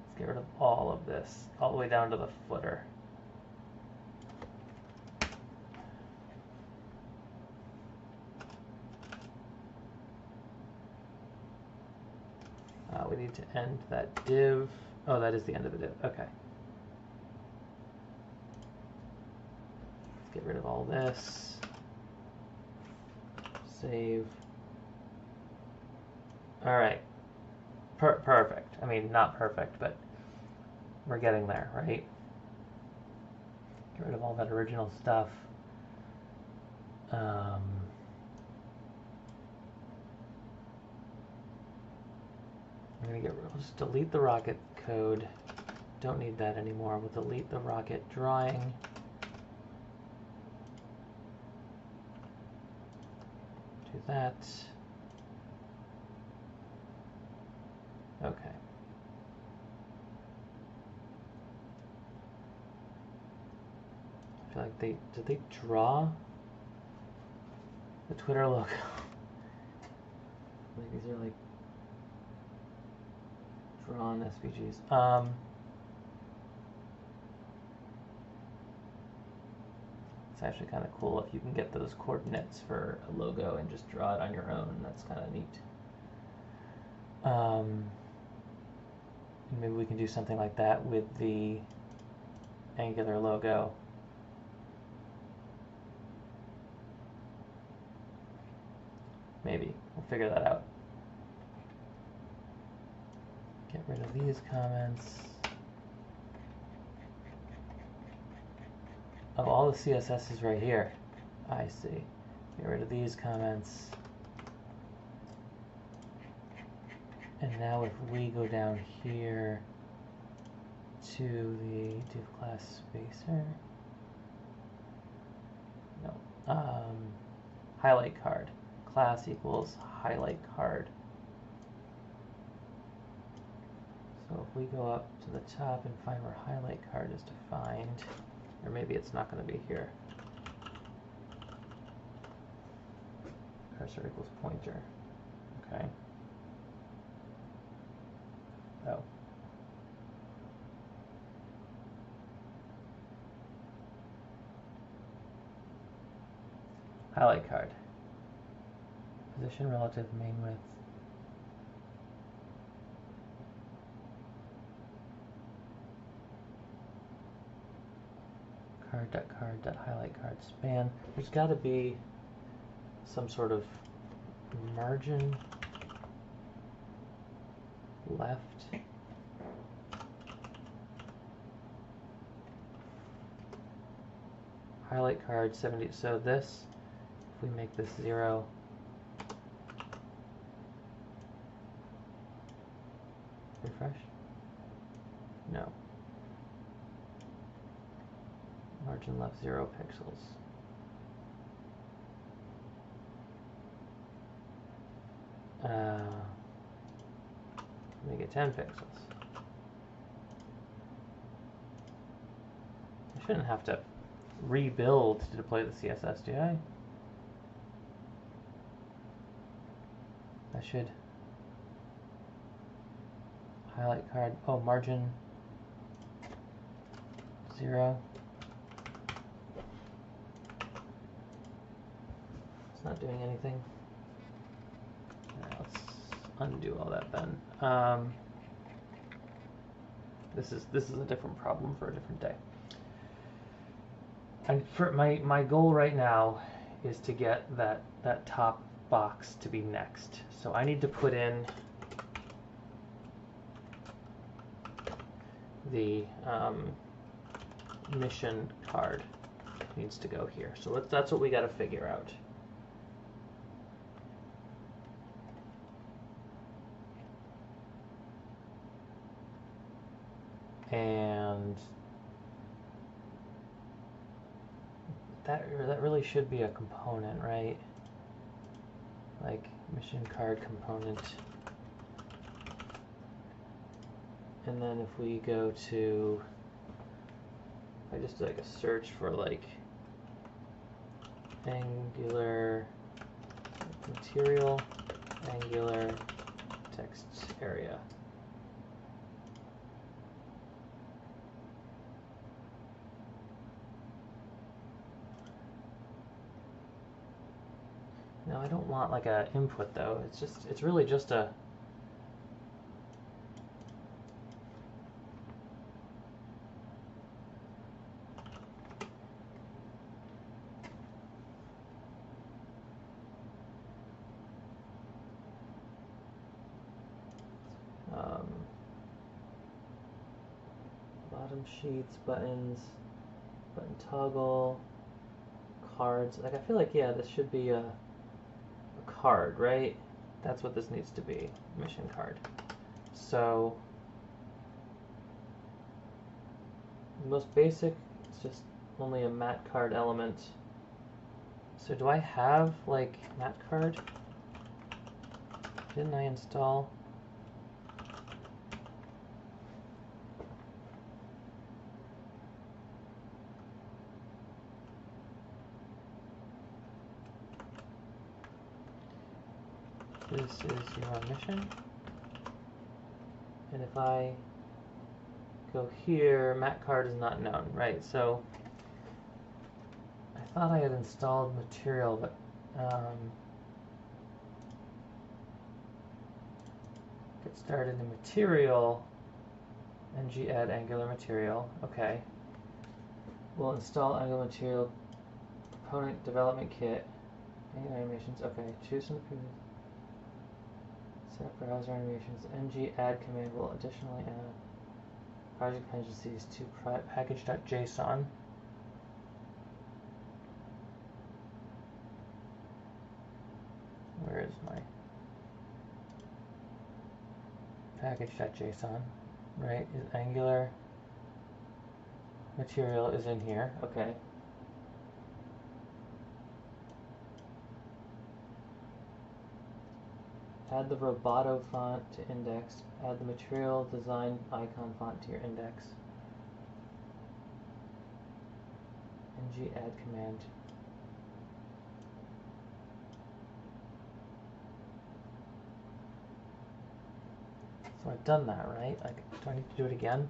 Let's get rid of all of this, all the way down to the footer. We need to end that div. Oh, that is the end of the div. Okay. Let's get rid of all this. Save. All right. Perfect. I mean, not perfect, but we're getting there, right? Get rid of all that original stuff. We'll just delete the rocket code. Don't need that anymore. We'll delete the rocket drawing. Do that. Okay. I feel like did they draw the Twitter logo? Like these are like drawn SVGs. It's actually kind of cool if you can get those coordinates for a logo and just draw it on your own. That's kind of neat. Maybe we can do something like that with the Angular logo. Maybe. We'll figure that out. Get rid of these comments. Oh, all the CSS is right here. I see. Get rid of these comments. And now if we go down here to the div class spacer. No. highlight card. Class equals highlight card. So if we go up to the top and find where highlight card is defined, or maybe it's not going to be here. Cursor equals pointer. Okay. Oh. Highlight card. Position relative main width. Card.highlight card span. There's got to be some sort of margin left. Highlight card 70. So this, if we make this 0, refresh. No. Margin left 0 pixels. Make it 10 pixels. I shouldn't have to rebuild to deploy the CSS, do I? I should highlight card. Oh, margin 0. It's not doing anything. Let's undo all that then. This is a different problem for a different day. And for my goal right now is to get that top box to be next. So I need to put in the mission card needs to go here. So that's what we got to figure out. And that really should be a component, right? Like mission card component. And then if we go to, I just do like a search for like Angular material, Angular text area. No, I don't want like a input though. It's really just a bottom sheets, buttons, button toggle, cards. Like I feel like, yeah, this should be a card, right? That's what this needs to be, mission card. So the most basic, it's just only a mat card element. So do I have like mat card? Didn't I install? This is your mission. And if I go here, mat card is not known, right? So I thought I had installed material, but get started in material, ng add Angular material. Okay. We'll install Angular material component development kit. Angular animations. Okay. Choose from the previous. Set up browser animations. ng add command will additionally add project dependencies to package.json. Where is my package.json? Right, is Angular material is in here. Okay. Add the Roboto font to index. Add the material design icon font to your index. ng add command. So I've done that, right? Like, do I need to do it again?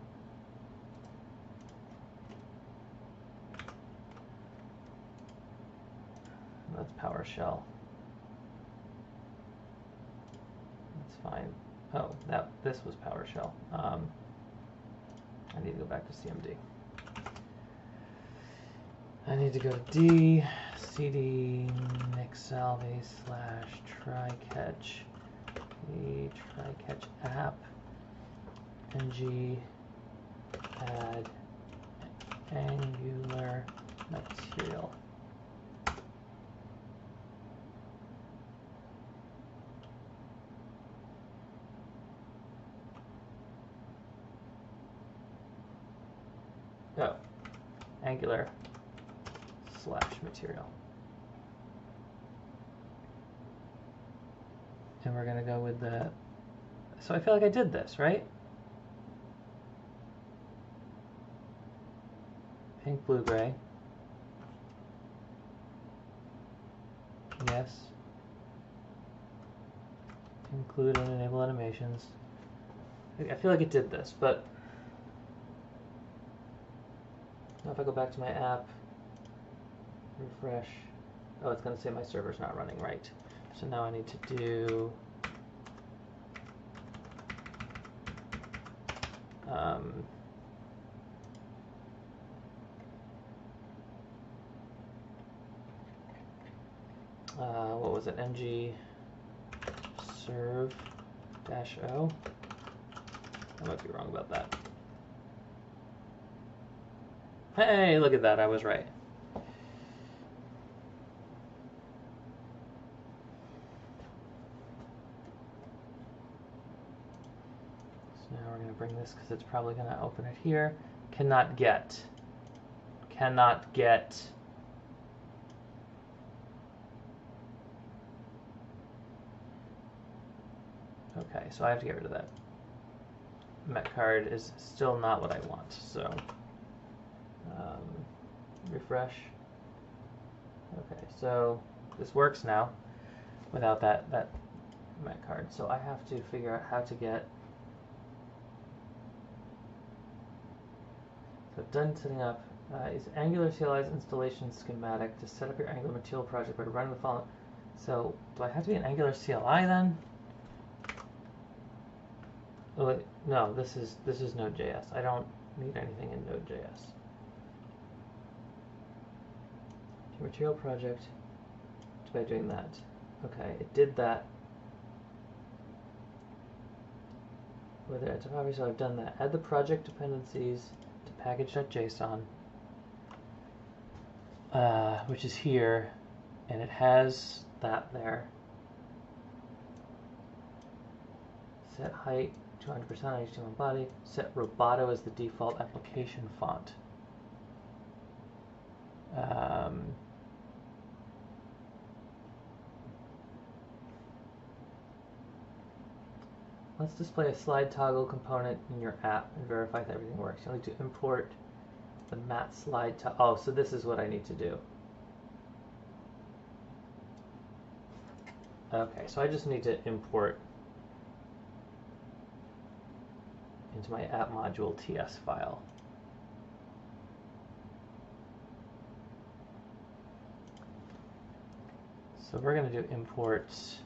That's PowerShell. That's fine. Oh, this was PowerShell. I need to go back to CMD. I need to go to D, CD, mixsalve / try-catch, the try-catch app, ng add angular material. Oh, angular / material. And we're gonna go with the, so I feel like I did this, right? Pink, blue, gray. Yes. Include and enable animations. I feel like it did this, but now if I go back to my app, refresh, oh, it's going to say my server's not running right. So now I need to do what was it? ng serve -o. I might be wrong about that. Hey, look at that, I was right. So now we're going to bring this because it's probably going to open it here. Cannot get. Cannot get. Okay, so I have to get rid of that. Met card is still not what I want, so refresh. Okay, so this works now without that Met card. So I have to figure out how to get. So done setting up. Is Angular CLI's installation schematic to set up your Angular material project by running the following. So do I have to be an Angular CLI then? Oh, wait, no, this is Node.js. I don't need anything in Node.js. Material project by doing that. Okay, it did that. With it, so I've done that. Add the project dependencies to package.json, which is here, and it has that there. Set height 200% on HTML body. Set Roboto as the default application font. Let's display a slide toggle component in your app and verify that everything works. You'll need to import the mat slide toggle. Oh, so this is what I need to do. Okay, so I just need to import into my app module TS file. So we're going to do imports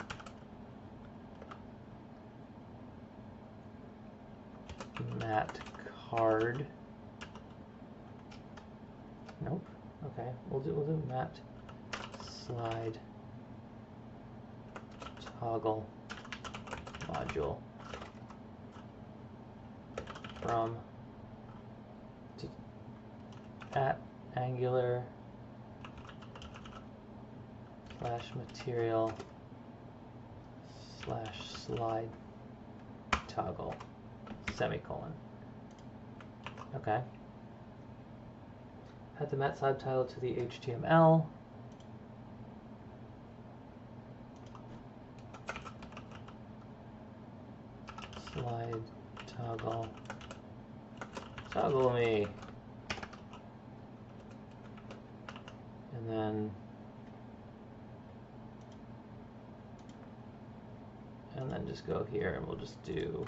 mat card. Nope. Okay, we'll do mat slide toggle module from at Angular /material /slide toggle semicolon. Okay. Add the mat subtitle to the HTML. toggle me, and then just go here and we'll just do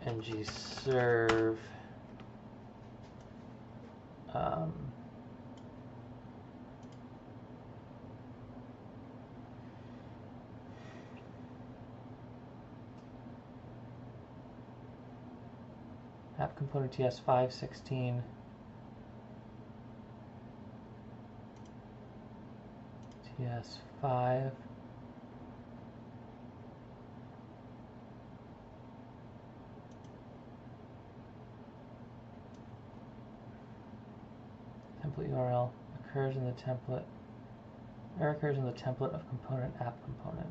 ngserve app component TS516 TS5 template URL occurs in the template. Error occurs in the template of component app component.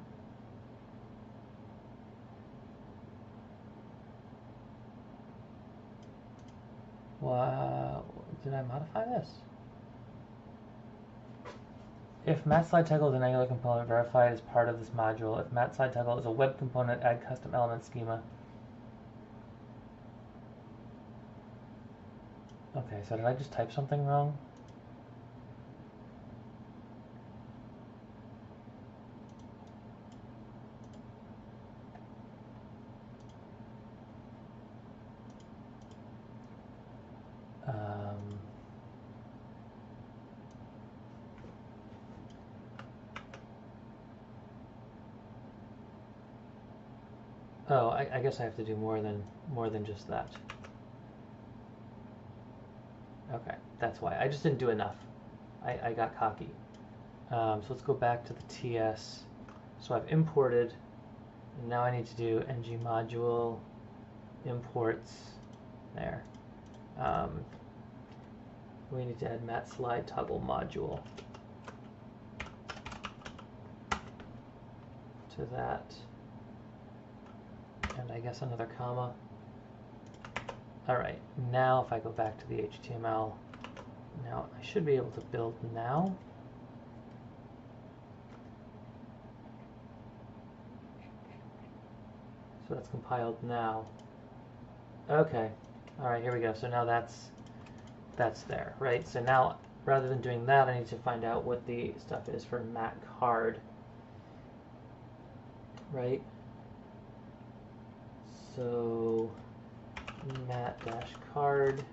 Wow, did I modify this? If MatSlideToggle is an Angular component, verify it as part of this module. If MatSlideToggle is a web component, add custom element schema. Okay, so did I just type something wrong? Oh, I guess I have to do more than just that. Okay, that's why. I just didn't do enough. I got cocky. So let's go back to the TS. So I've imported, and now I need to do ng module imports there. We need to add MatSlideToggle module to that. And I guess another comma. Alright, now if I go back to the HTML, now I should be able to build now. So that's compiled now. Okay, alright, here we go. So now that's there, right? So now, rather than doing that, I need to find out what the stuff is for matcard, right? So mat-card,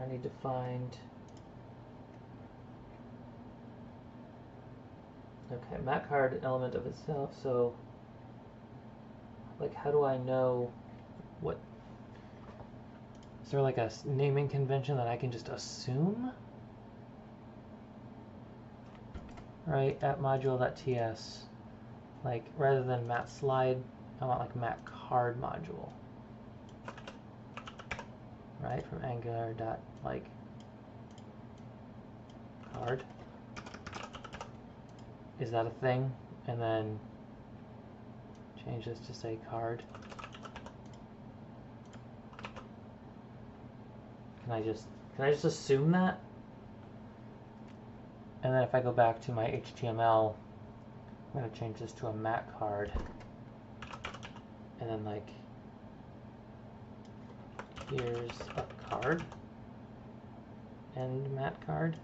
I need to find, okay, matcard element of itself. So like, how do I know what, is there like a naming convention that I can just assume? Right, at module.ts, like rather than matslide, I want like matcard module, right? From Angular dot like card. Is that a thing? And then change this to say card. Can I just assume that? And then if I go back to my HTML, I'm going to change this to a matcard. And then like, here's a card. End matcard.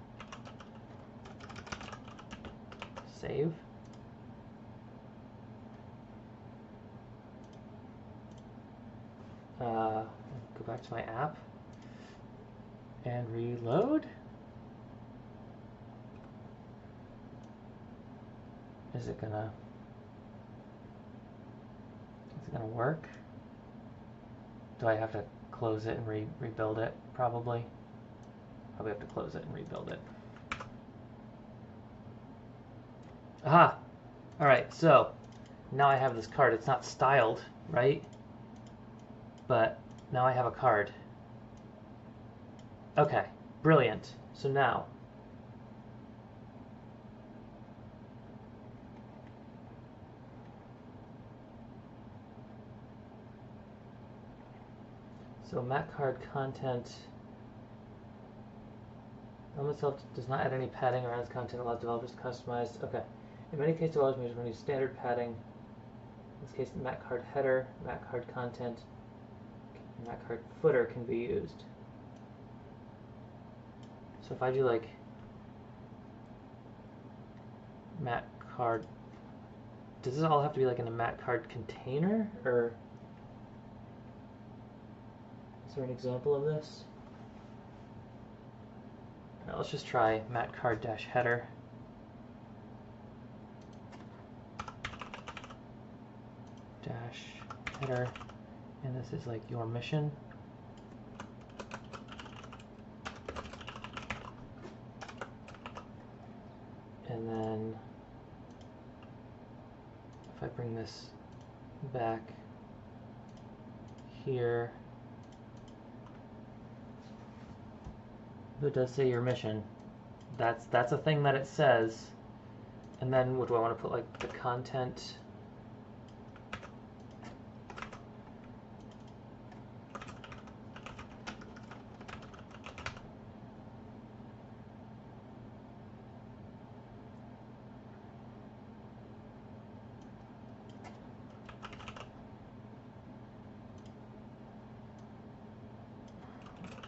Save. Go back to my app and reload. Is it gonna work? Do I have to close it and rebuild it? Probably have to close it and rebuild it. Aha! Alright, so now I have this card. It's not styled, right? But now I have a card. Okay, brilliant. So now, matcard content element itself does not add any padding around its content, allows developers to customize. Okay. In many cases, developers may use standard padding In this case, the mat card header, mat card content, and mat card footer can be used. So if I do like mat card, does this all have to be like in a mat card container, or is there an example of this? All right, let's just try mat card dash header. Dash header, and this is like your mission. And then if I bring this back here, it does say your mission. That's a thing that it says. And then what do I want to put, like the content?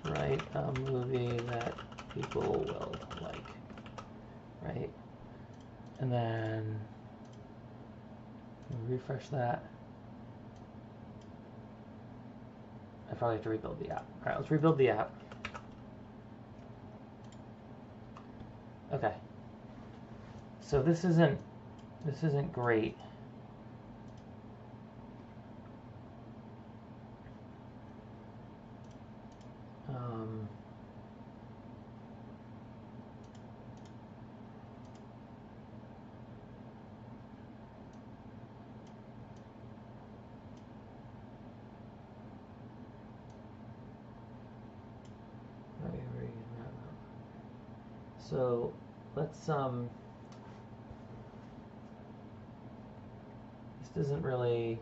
Write a movie that people will like, right? And then refresh that. I probably have to rebuild the app. All right, let's rebuild the app. Okay. So this isn't great. So let's this isn't really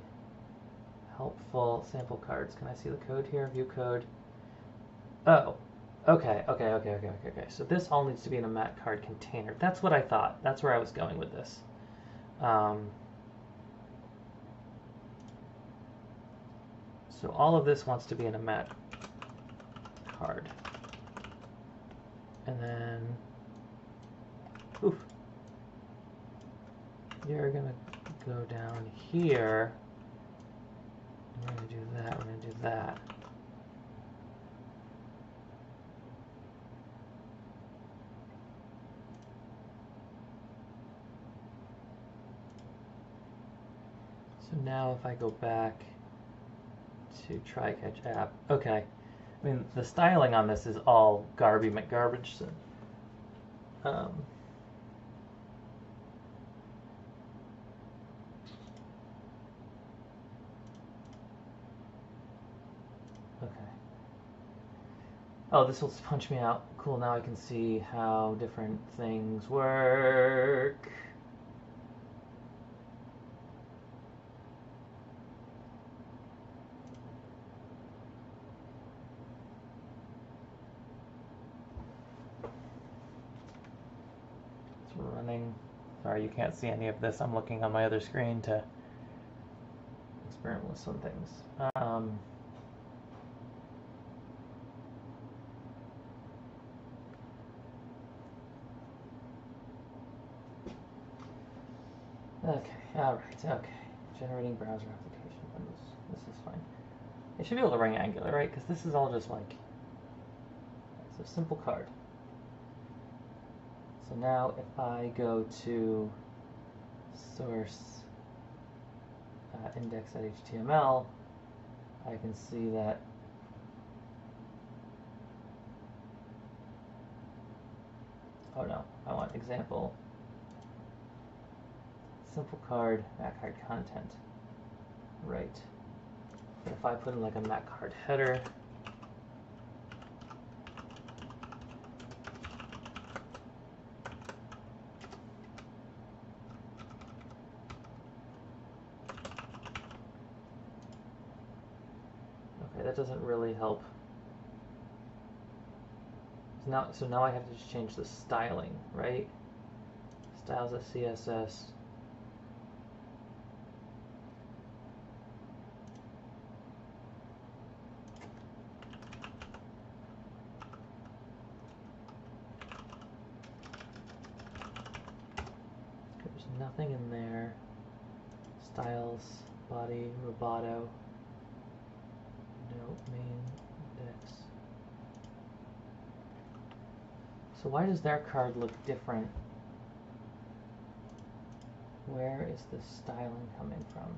helpful. Sample cards. Can I see the code here? View code. Oh, okay. So this all needs to be in a mat card container. That's what I thought. That's where I was going with this. So all of this wants to be in a mat card. And then, oof, you're gonna go down here. We're gonna do that, we're gonna do that. So now if I go back to try catch app, okay. I mean, the styling on this is all Garby McGarbage. So, okay. Oh, this will punch me out. Cool, now I can see how different things work. Running. Sorry, you can't see any of this. I'm looking on my other screen to experiment with some things. Okay, alright, okay. Generating browser application windows. This is fine. It should be able to ring Angular, right? Because this is all just like, it's a simple card. So now if I go to source index.html, I can see that oh no, I want example simple card mat card content, right? But if I put in like a mat card header, that doesn't really help. So now I have to just change the styling, right? Styles of CSS. styles, body, Roboto. No, main index. So why does their card look different? Where is the styling coming from?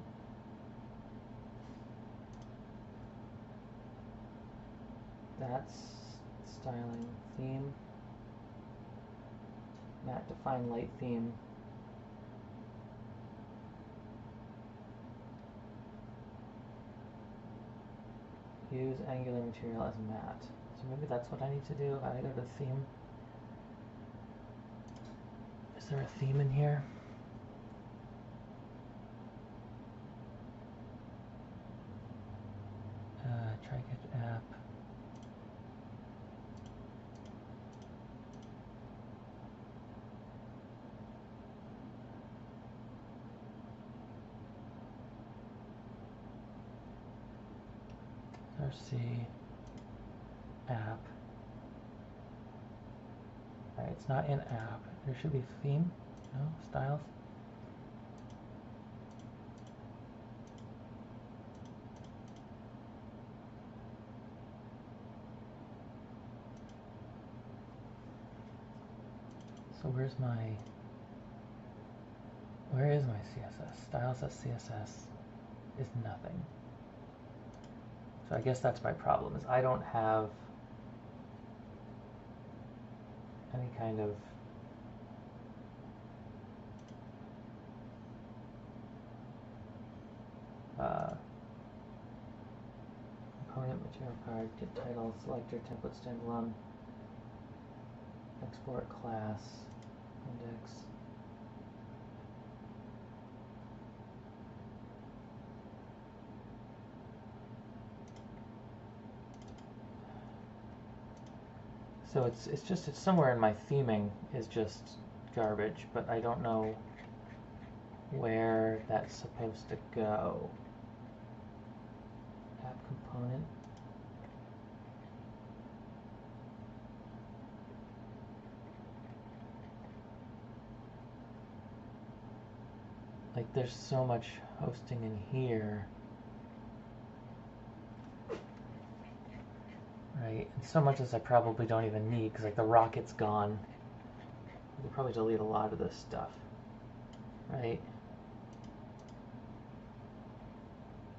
That's styling theme. Matte define light theme. Use angular material as matte. So maybe that's what I need to do. I go to theme. Is there a theme in here? Try-catch app. RC app. Alright, it's not in app. There should be theme. No? Styles? So where is my CSS? Styles as CSS is nothing. So I guess that's my problem, is I don't have any kind of component, material card, get title, selector, template, standalone, export class, index. So it's somewhere in my theming is just garbage, but I don't know where that's supposed to go. App component. Like there's so much hosting in here. Right, and so much as I probably don't even need, because like the rocket's gone. I could probably delete a lot of this stuff. Right?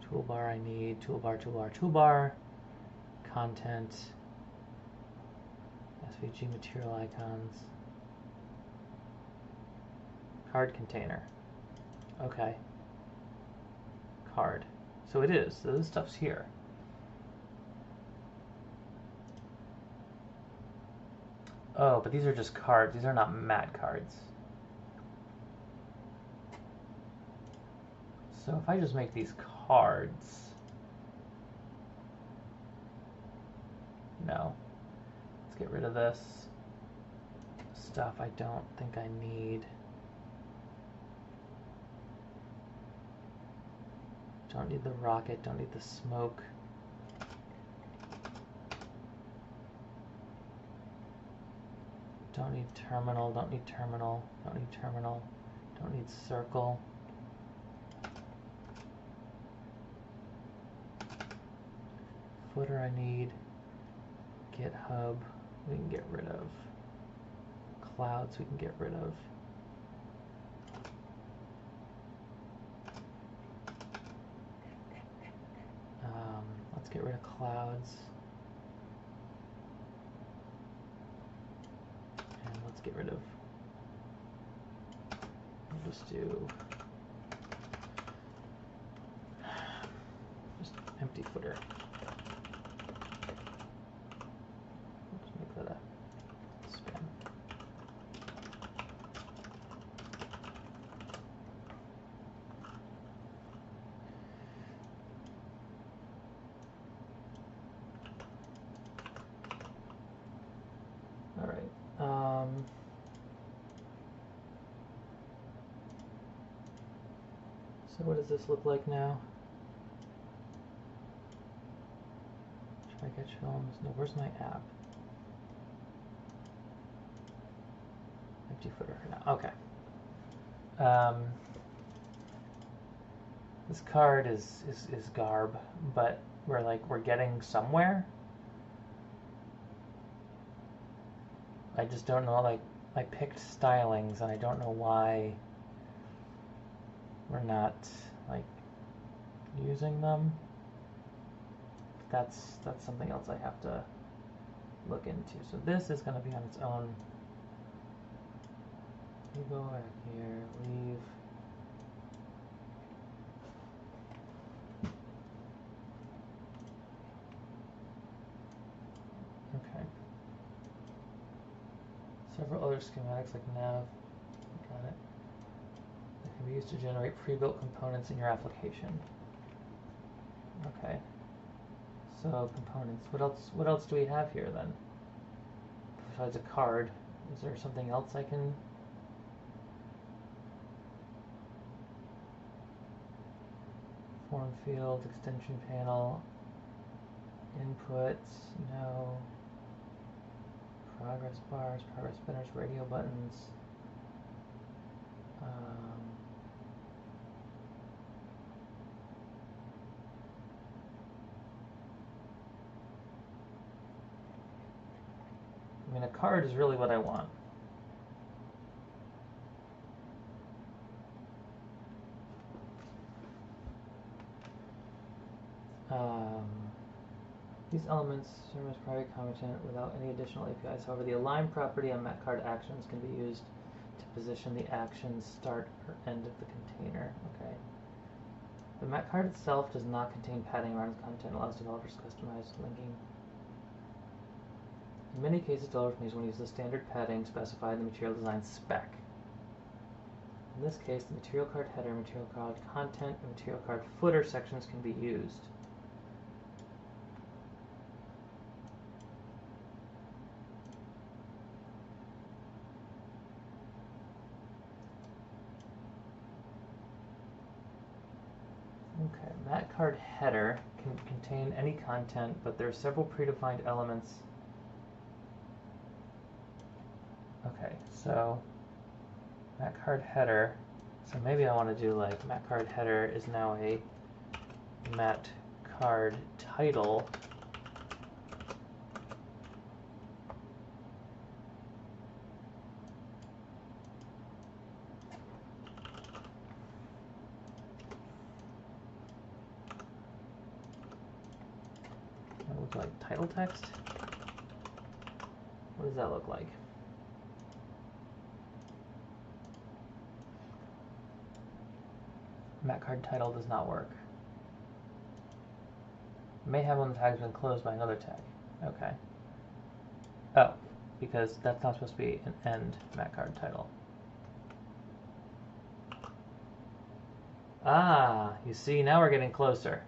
Toolbar I need, toolbar. Content. SVG material icons. Card container. Okay. Card. So it is. So this stuff's here. Oh, but these are just cards. These are not matte cards. So if I just make these cards... No. Let's get rid of this stuff I don't think I need. Don't need the rocket, don't need the smoke. Don't need terminal, don't need terminal, don't need terminal, don't need circle. Footer I need. GitHub we can get rid of. Clouds we can get rid of. Let's get rid of clouds. And let's get rid of, we'll just do just empty footer. Let's make that a span. All right. So what does this look like now? Try-catch films. No, where's my app? Empty footer for now. Okay. This card is garb, but we're getting somewhere. I just don't know, like, I picked stylings and I don't know why we're not, like, using them. That's something else I have to look into. So this is going to be on its own. You go back here, leave. Okay. Several other schematics like nav, got it. That can be used to generate pre-built components in your application. Okay. So components. What else do we have here then? Besides a card, is there something else I can? Form field, extension panel, inputs, no. Progress bars, progress spinners, radio buttons. I mean, a card is really what I want. These elements serve as private content without any additional APIs. However, the align property on MacCard actions can be used to position the action's start or end of the container. Okay. The MacCard itself does not contain padding around its content, allows developers to customize linking. In many cases, developers may use the standard padding specified in the material design spec. In this case, the material card header, material card content, and material card footer sections can be used. Okay, MacCard header can contain any content, but there are several predefined elements. Okay, so MacCard header. So maybe I want to do like MacCard header is now a MacCard title. That looks like title text. What does that look like? MacCard title does not work. May have when the tag's been closed by another tag. Okay. Oh, because that's not supposed to be an end MacCard title. Ah, you see, now we're getting closer.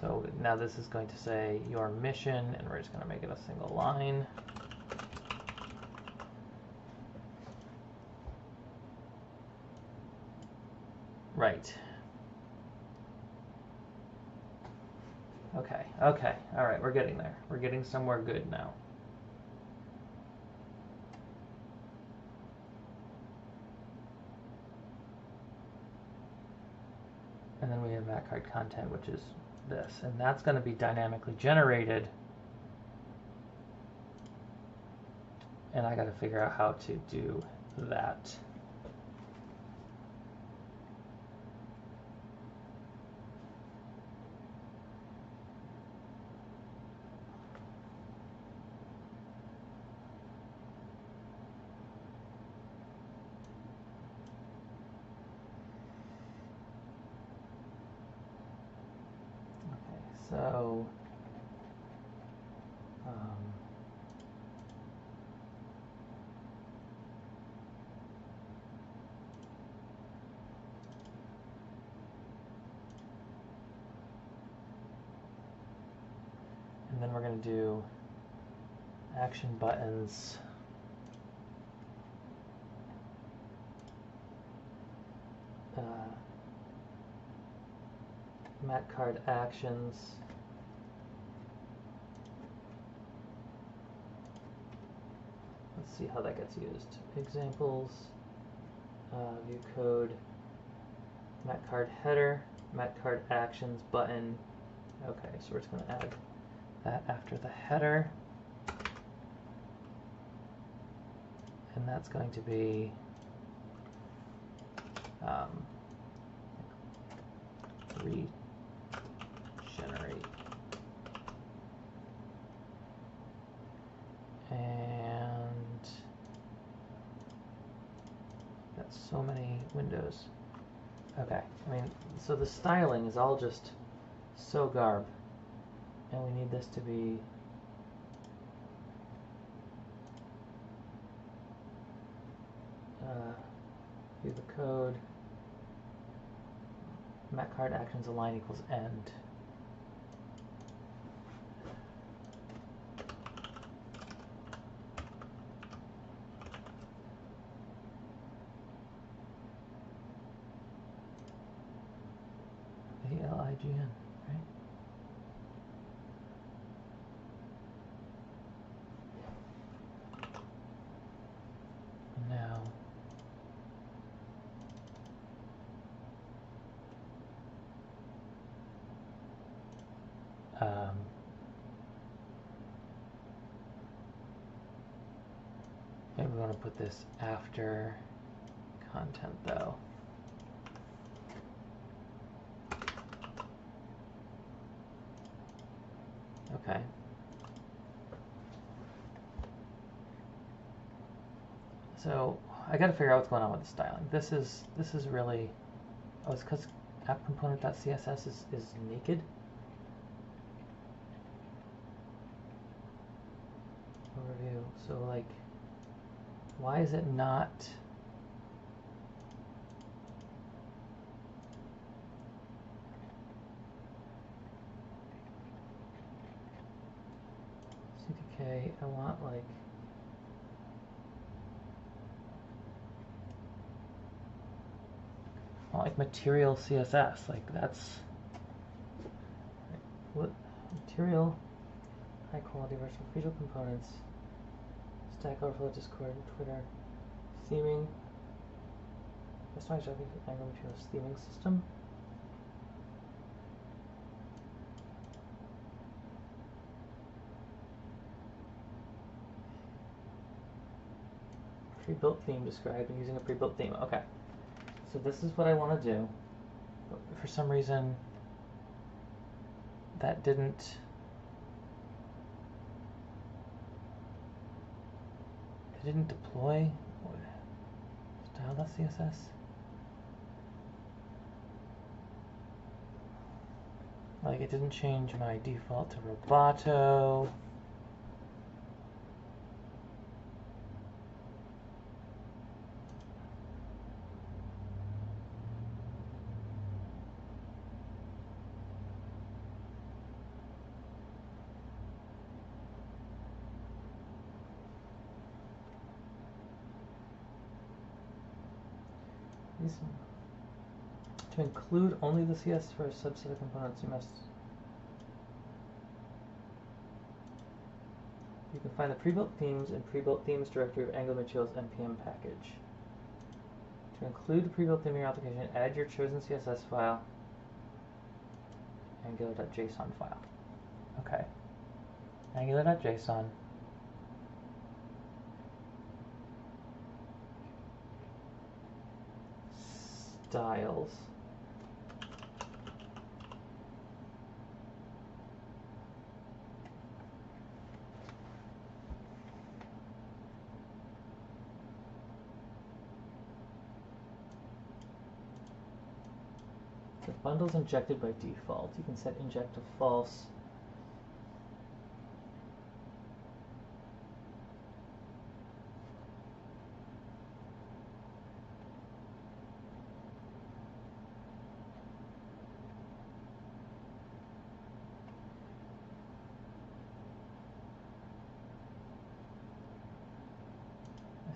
So now this is going to say your mission, and we're just going to make it a single line. Right. Okay, okay, all right, we're getting there. We're getting somewhere good now. And then we have MacCard content, which is this, and that's going to be dynamically generated. And I got to figure out how to do that. So, and then we're going to do action buttons. MacCard actions. Let's see how that gets used. Examples, view code, metcard header, metcard actions button. Okay, so we're just going to add that after the header. And that's going to be regenerate. And got so many windows. Okay, I mean, so the styling is all just so garb. And we need this to be view the code, metcard actions align equals end. ALIGN, right? Now, maybe we want to put this after content though. Okay. So I got to figure out what's going on with the styling. This is really, oh, it's because app-component.css is naked. Overview. So like, why is it not? CDK, I want like, material CSS, like that's, what, material, high quality version, visual components, Stack Overflow, Discord, Twitter, theming, customized Angular Materials theming system. Pre-built theme described and using a pre-built theme. Okay. So this is what I want to do. But for some reason, that didn't... It didn't deploy style.css. Like, it didn't change my default to Roboto. To include only the CS for a subset of components, you can find the pre-built themes and pre-built themes directory of Angular Materials npm package. To include the pre-built theme in your application, add your chosen CSS file, angular.json file. Okay. Angular.json. Styles. The bundle's injected by default. You can set inject to false.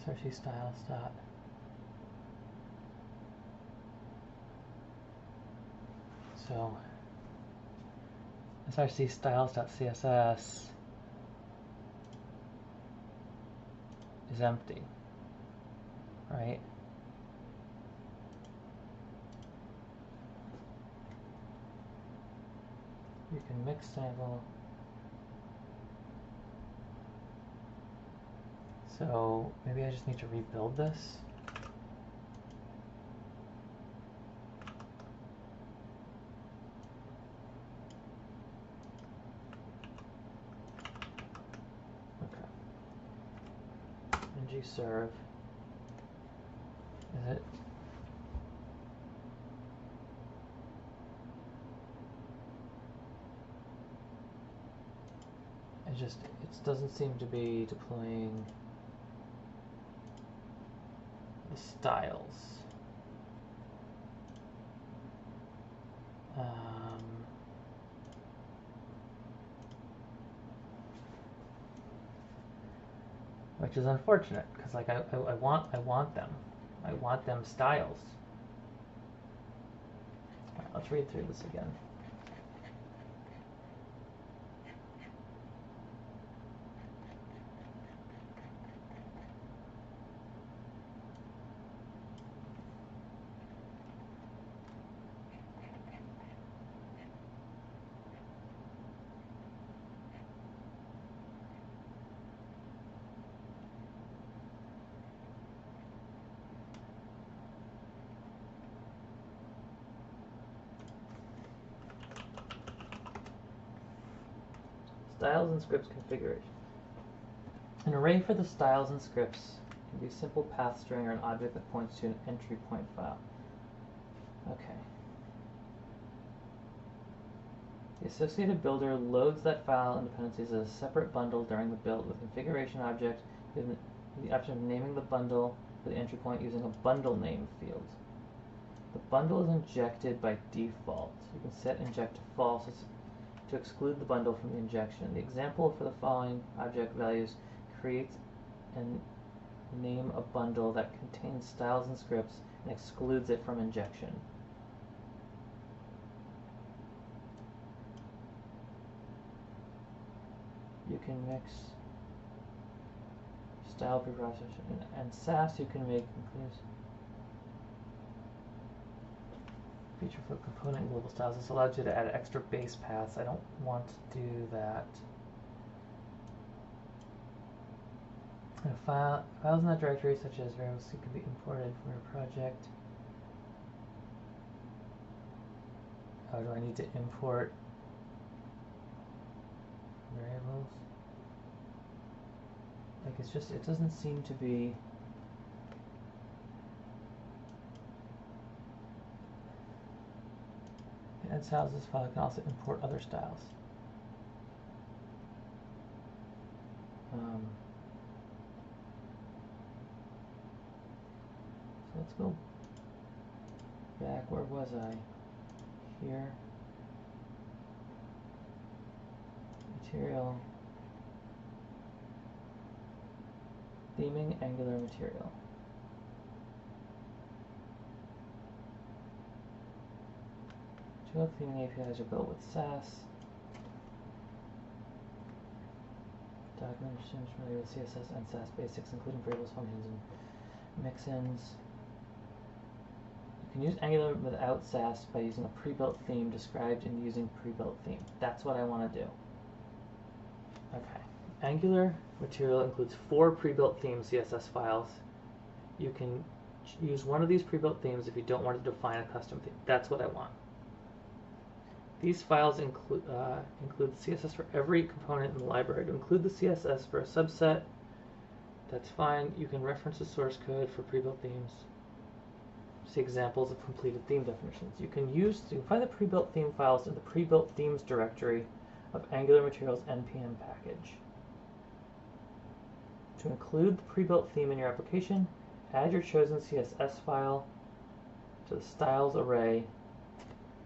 src styles dot. So src styles.css is empty, right? mix sample. So maybe I just need to rebuild this. Okay. ng-serve. Is it? It doesn't seem to be deploying the styles. Which is unfortunate, because like I want them. I want them styles. All right, let's read through this again. Styles and scripts configuration. An array for the styles and scripts can be a simple path string or an object that points to an entry point file. Okay. The associated builder loads that file and dependencies as a separate bundle during the build with configuration object with the option of naming the bundle for the entry point using a bundle name field. The bundle is injected by default. You can set inject to false to exclude the bundle from the injection. The example for the following object values creates and name a bundle that contains styles and scripts and excludes it from injection. You can mix style preprocessor and Sass. You can make includes feature for component global styles. This allows you to add extra base paths. I don't want to do that. And files in that directory, such as variables, can be imported from your project. Oh, do I need to import variables? Like it's just, it doesn't seem to be. And styles this file can also import other styles. So let's go back. Where was I? Here. Material. Theming Angular material. Theming APIs are built with Sass. Documentation is familiar with CSS and Sass basics, including variables, functions, and mix-ins. You can use Angular without Sass by using a pre-built theme described in using pre-built theme. That's what I want to do. Okay. Angular material includes 4 pre-built theme CSS files. You can use one of these pre-built themes if you don't want to define a custom theme. That's what I want. These files include CSS for every component in the library. To include the CSS for a subset, that's fine. You can reference the source code for pre-built themes. See examples of completed theme definitions. You can find the pre-built theme files in the pre-built themes directory of Angular Materials npm package. To include the pre-built theme in your application, add your chosen CSS file to the styles array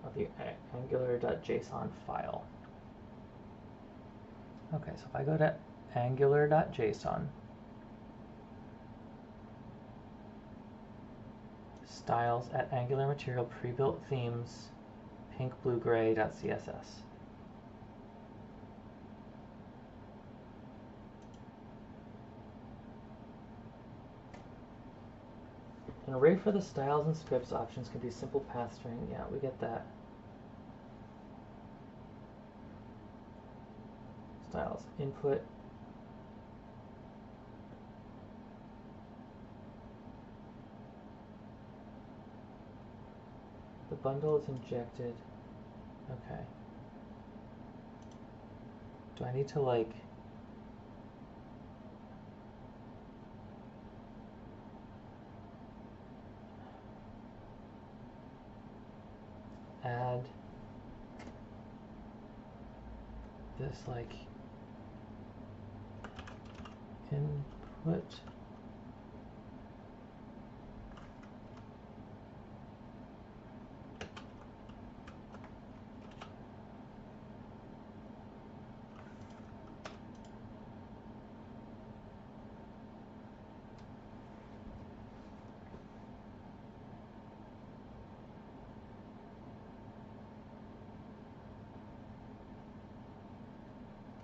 of the angular.json file. Okay, so if I go to angular.json, styles at Angular material pre-built themes pink blue gray.css. An array for the styles and scripts options can be simple path string. Yeah, we get that. styles. Input. The bundle is injected. Okay. Do I need to like add this like input?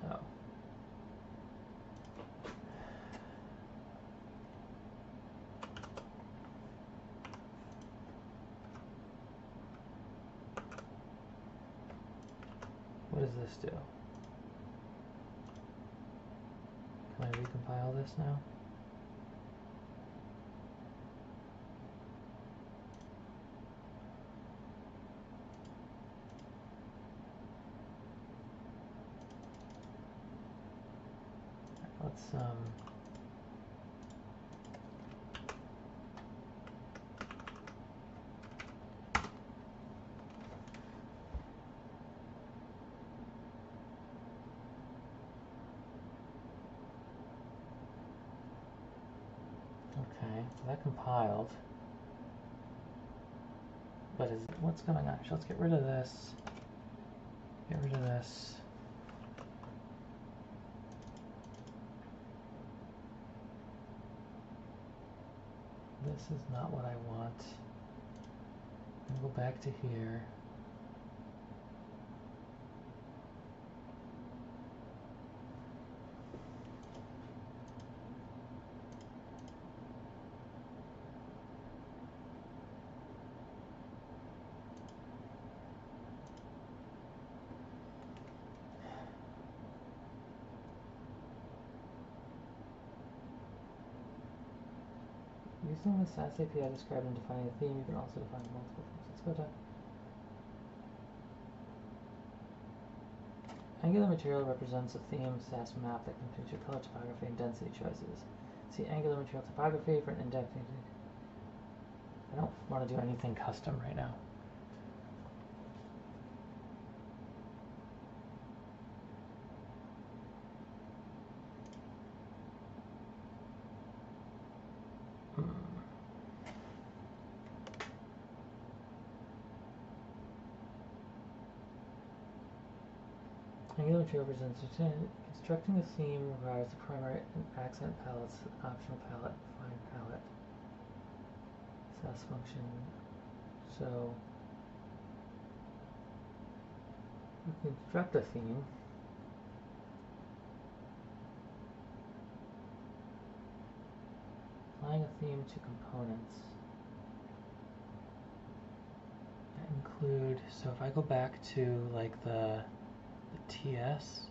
Oh. What does this do? Can I recompile this now? Let's okay, so that compiled. But what's going on? So let's get rid of this. Get rid of this. This is not what I want. I'm gonna go back to here. Using the SAS API described in defining a theme, you can also define multiple themes. Let's go to Angular Material represents a theme SAS map that contains your color, topography, and density choices. See Angular Material Topography for an in-depth. I don't want to do anything custom right now. Angular Material presents constructing a theme requires the primary and accent palettes, optional palette, fine palette, SAS function. So you can construct a theme. Applying a theme to components. That include, so if I go back to like the TS,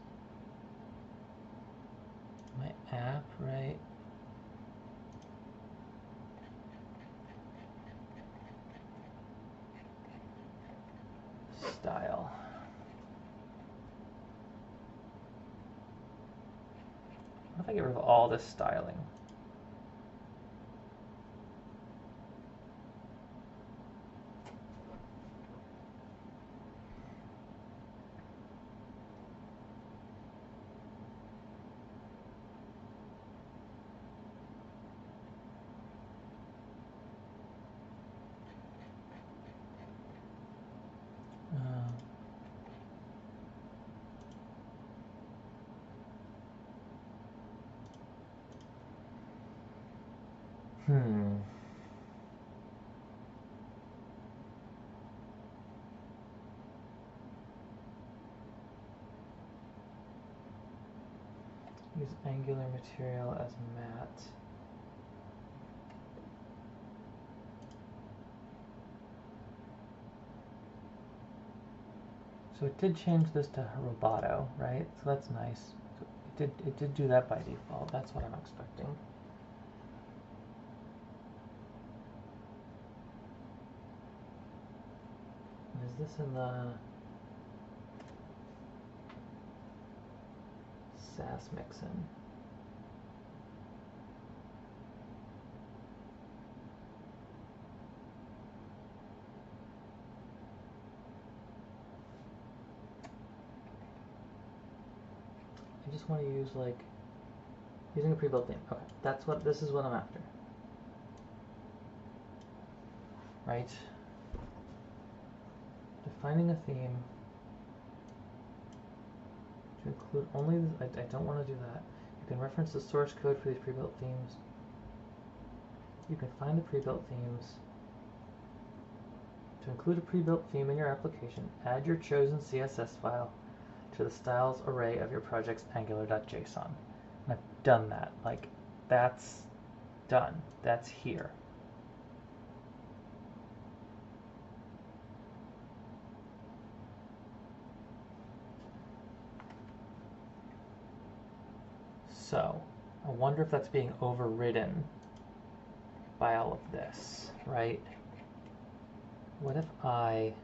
my app, right? Style. What if I get rid of all this styling? Use Angular Material as matte. So it did change this to Roboto, right? So that's nice. it did do that by default. That's what I'm expecting. Is this in the Sass mixin? I just want to use like using a pre-built theme. Okay, this is what I'm after. Right? Defining a theme to include only I don't want to do that. You can reference the source code for these pre-built themes. You can find the pre-built themes. To include a pre-built theme in your application, add your chosen CSS file to the styles array of your project's angular.json. And I've done that. Like, that's done. That's here. So, I wonder if that's being overridden by all of this, right? What if I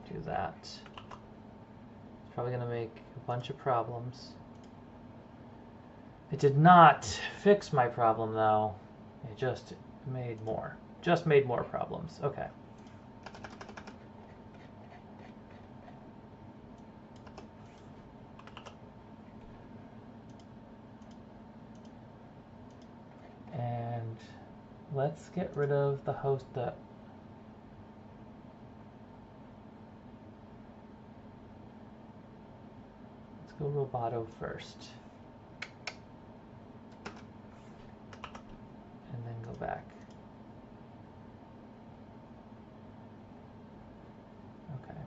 do that? It's probably going to make a bunch of problems. It did not fix my problem, though. It just made more. Just made more problems. Okay. And let's get rid of the host that let's go Roboto first. And then go back. Okay.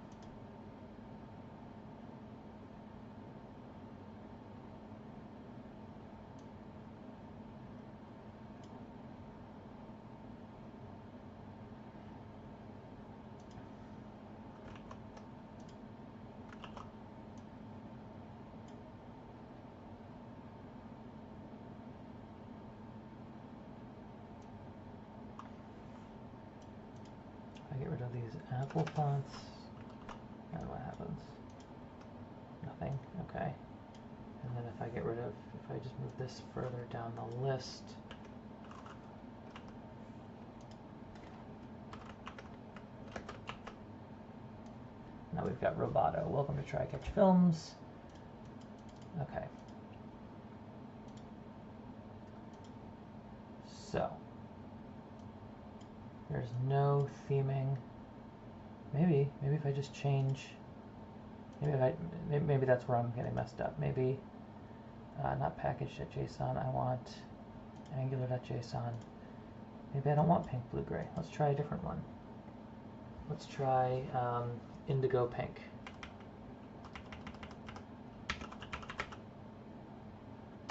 I get rid of these Apple fonts. And what happens? Nothing. Okay. And then if I get rid of, if I just move this further down the list, now we've got Roboto. Welcome to Try Catch Films. Okay. So there's no theming. Maybe if I just change, maybe that's where I'm getting messed up. Maybe not package.json. I want angular.json. Maybe I don't want pink, blue, gray. Let's try a different one. Let's try indigo pink.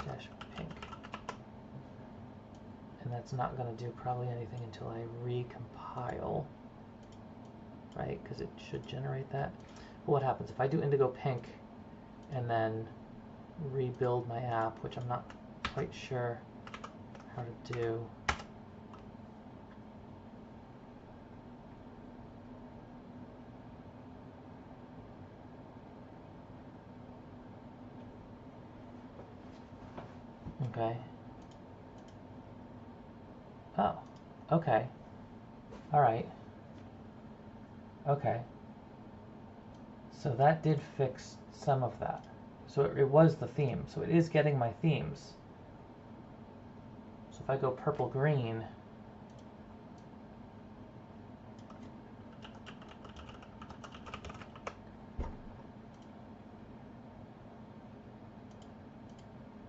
Dash pink. And that's not going to do probably anything until I recompile, right? Because it should generate that. But what happens if I do indigo pink and then rebuild my app, which I'm not quite sure how to do. Okay. Oh, okay. All right. Okay. So that did fix some of that. So it was the theme. So it is getting my themes. So if I go purple green,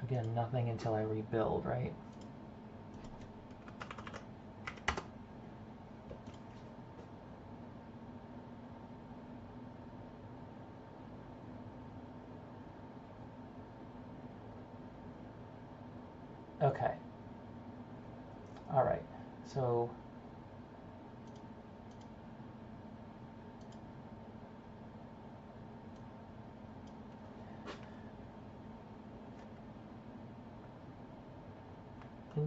again, nothing until I rebuild, right? Okay. All right. So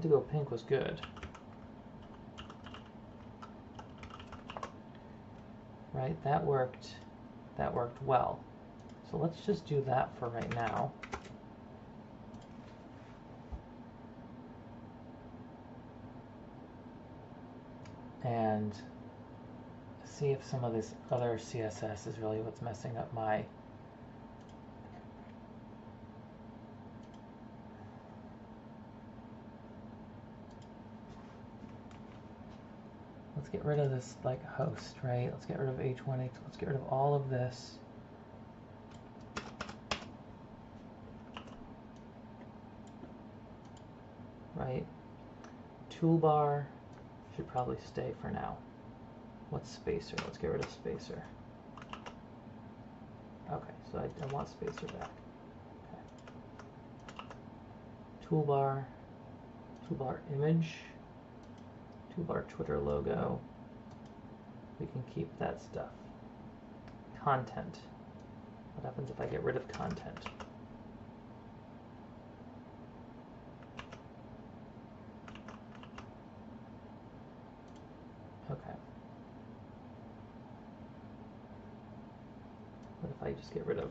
Indigo pink was good. Right, that worked well. So let's just do that for right now. And see if some of this other CSS is really what's messing up my let's get rid of this like host, right? Let's get rid of H1, let's get rid of all of this. Right? Toolbar should probably stay for now. What's spacer? Let's get rid of spacer. Okay, so I want spacer back. Okay. Toolbar, toolbar image, toolbar Twitter logo. We can keep that stuff. Content. What happens if I get rid of content? Okay. What if I just get rid of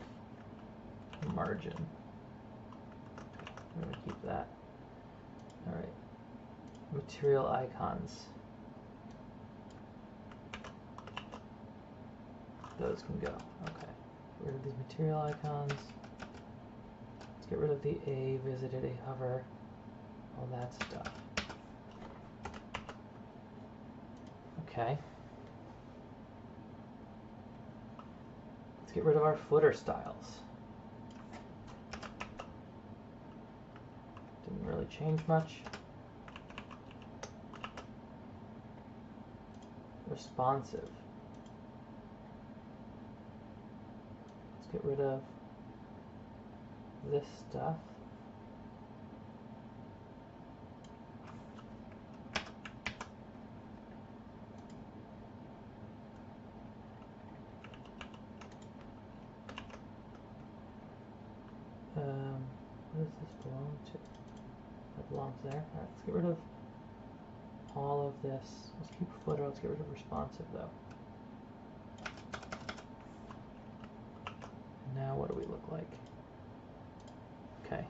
margin? Okay, we're going to keep that. All right. Material icons. Those can go. Okay. Get rid of these material icons. Let's get rid of the A visited, A hover, all that stuff. Okay. Let's get rid of our footer styles. Didn't really change much. Responsive. Let's get rid of this stuff. What does this belong to? That belongs there. Alright, let's get rid of all of this. Let's keep footer. Let's get rid of responsive though. Now what do we look like? Okay.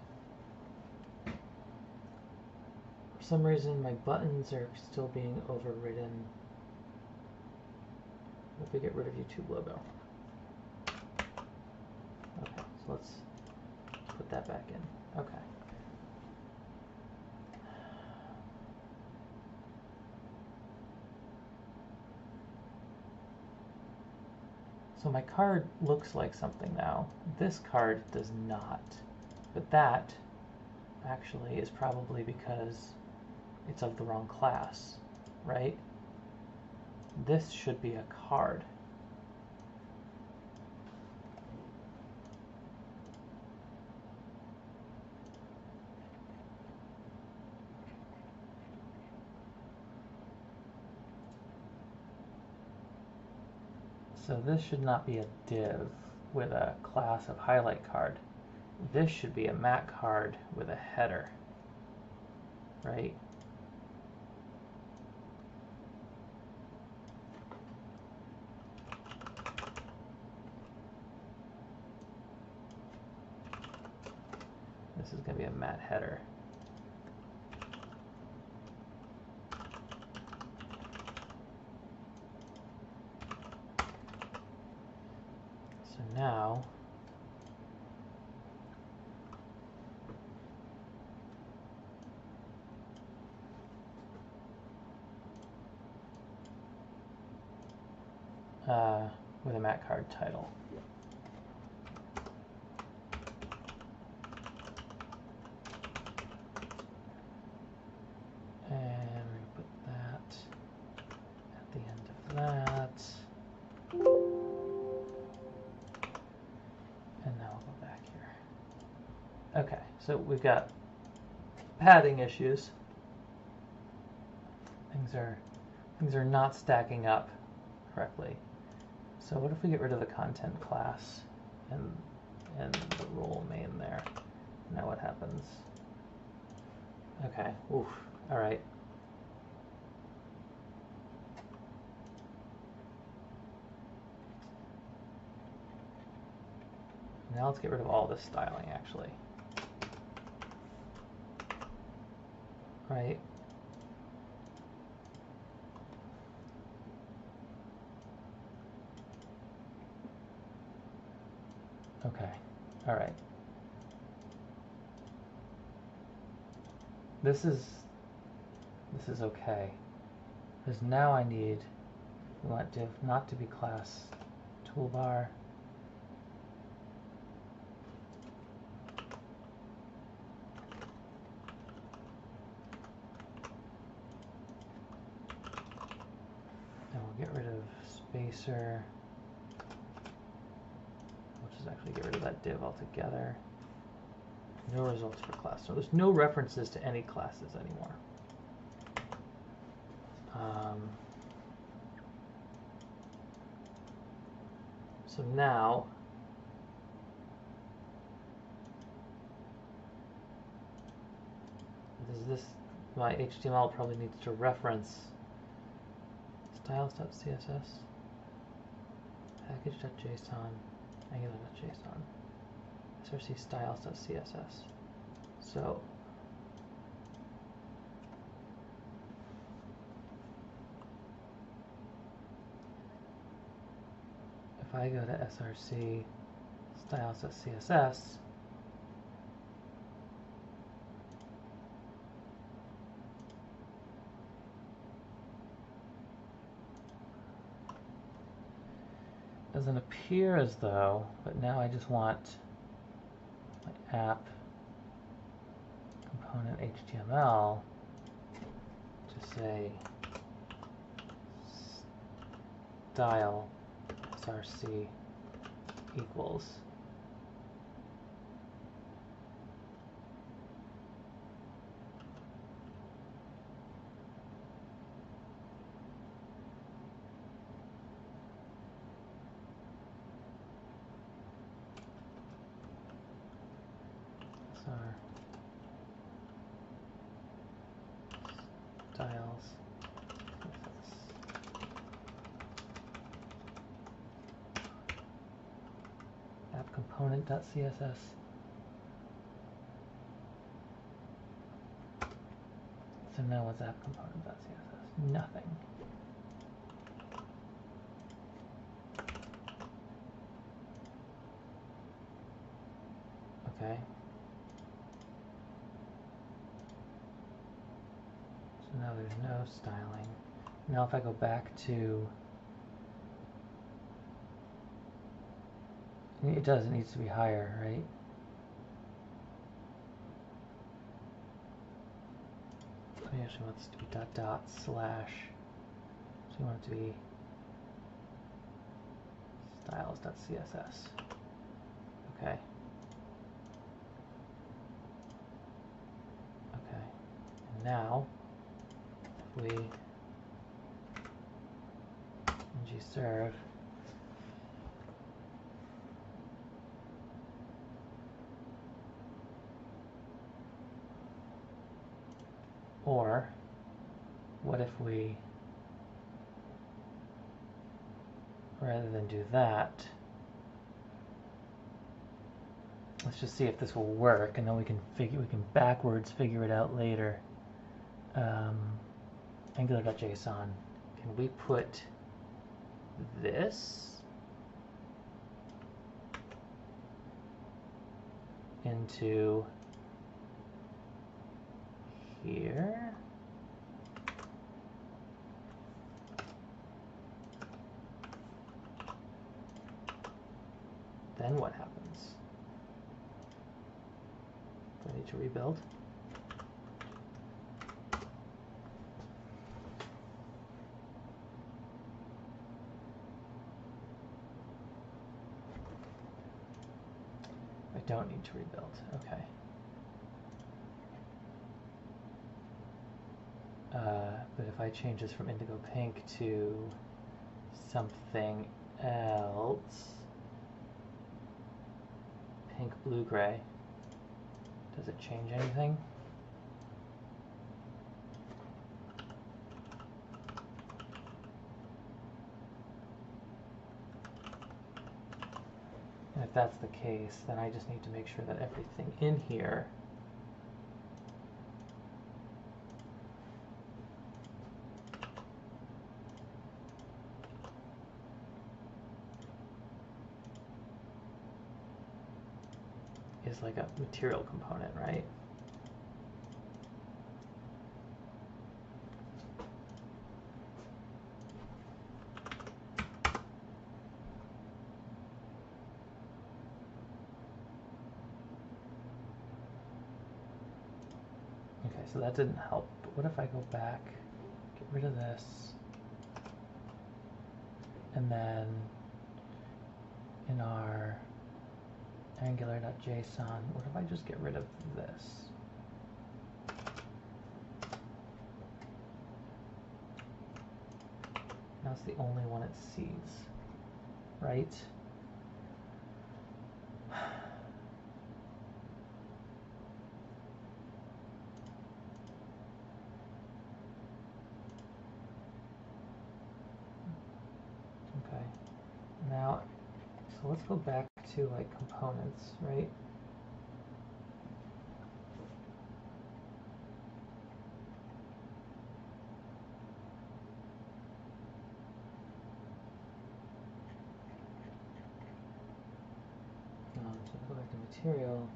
For some reason my buttons are still being overridden. What if we get rid of YouTube logo? Okay, so let's put that back in. Okay. So my card looks like something now. This card does not. But that actually is probably because it's of the wrong class, right? This should be a card. So this should not be a div with a class of highlight card. This should be a mat card with a header, right? This is going to be a mat header. So now with a mat card title. And we put that at the end of that. And now we'll go back here. Okay, so we've got padding issues. Things are not stacking up correctly. So what if we get rid of the content class and the role main there? Now what happens? Okay, oof. All right. Now let's get rid of all this styling, actually. Right. Okay. All right. This is okay. Because now I need, we want div not to be class toolbar. And we'll get rid of spacer. We'll just actually get rid of that div altogether. No results for class. So there's no references to any classes anymore. So now, my HTML probably needs to reference styles.css, package.json, angular.json, src styles.css. So if I go to src styles.css, doesn't appear as though, but now I just want my app component HTML to say style src equals styles app component.css. So now what's app component.css? Nothing. Okay. So now there's no styling. Now if I go back to, it does, it needs to be higher, right? So we actually want this to be dot dot slash, so we want it to be styles.css. Okay. Okay. And now if we ngserve or what if we, rather than do that, let's just see if this will work, and then we can backwards figure it out later. Angular.json. Can we put this into here? Then what happens? Do I need to rebuild? I don't need to rebuild. Okay. But if I change this from indigo pink to something else, pink, blue, gray, does it change anything? if that's the case, then I just need to make sure that everything in here is like a material component, right? Okay, so that didn't help. But what if I go back, get rid of this, and then in our angular.json, what if I just get rid of this? Now it's the only one it sees, right? Okay, now, so let's go back to like components, right? So go back to material.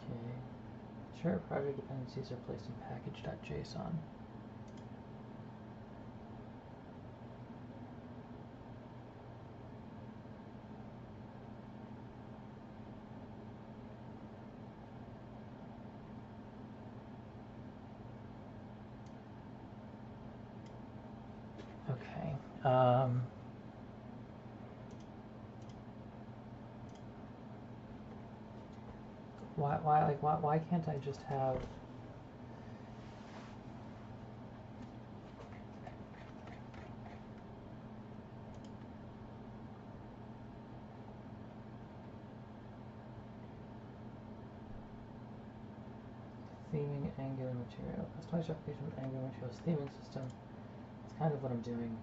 Okay. Sure, project dependencies are placed in package.json. Okay. Why can't I just have theming Angular material? Customize your application with Angular materials theming system. It's kind of what I'm doing.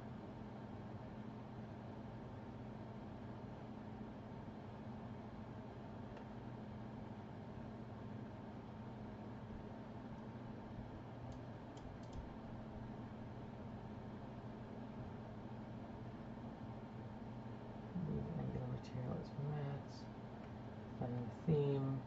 Angular material is mats. Finding the theme.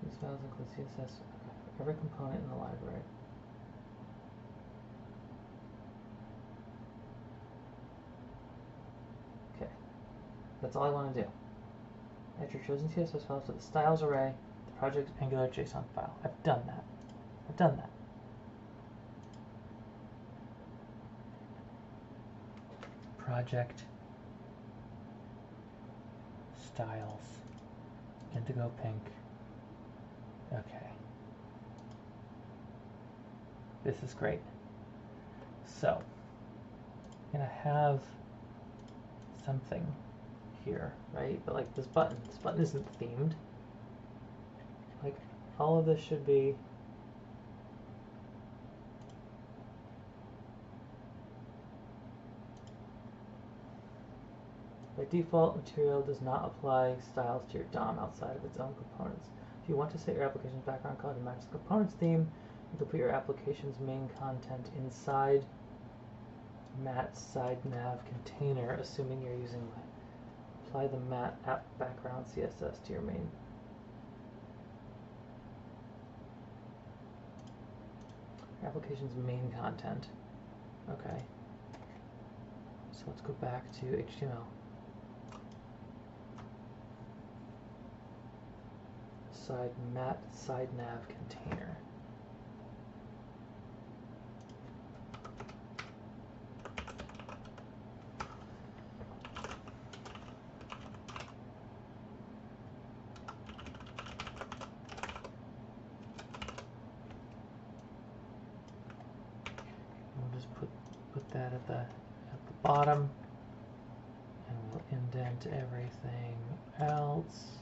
These files include CSS for every component in the library. Okay, that's all I want to do. Add your chosen CSS files to the styles array, the project Angular JSON file. I've done that. I've done that. Project styles, indigo pink. Okay. This is great. So, I'm gonna have something here, right? But like this button isn't themed. Like all of this should be by default. Material does not apply styles to your DOM outside of its own components. If you want to set your application's background color to match the components theme, you can put your application's main content inside mat side nav container, assuming you're using apply the mat app background CSS to your main. Your application's main content. Okay. So let's go back to HTML. Side mat side nav container. at the bottom, and we'll indent everything else.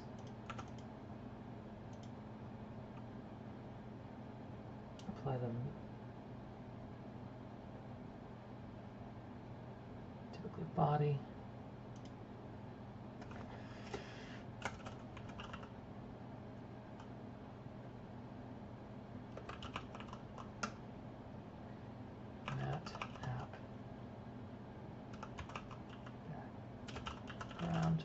Apply them typically body. Ground.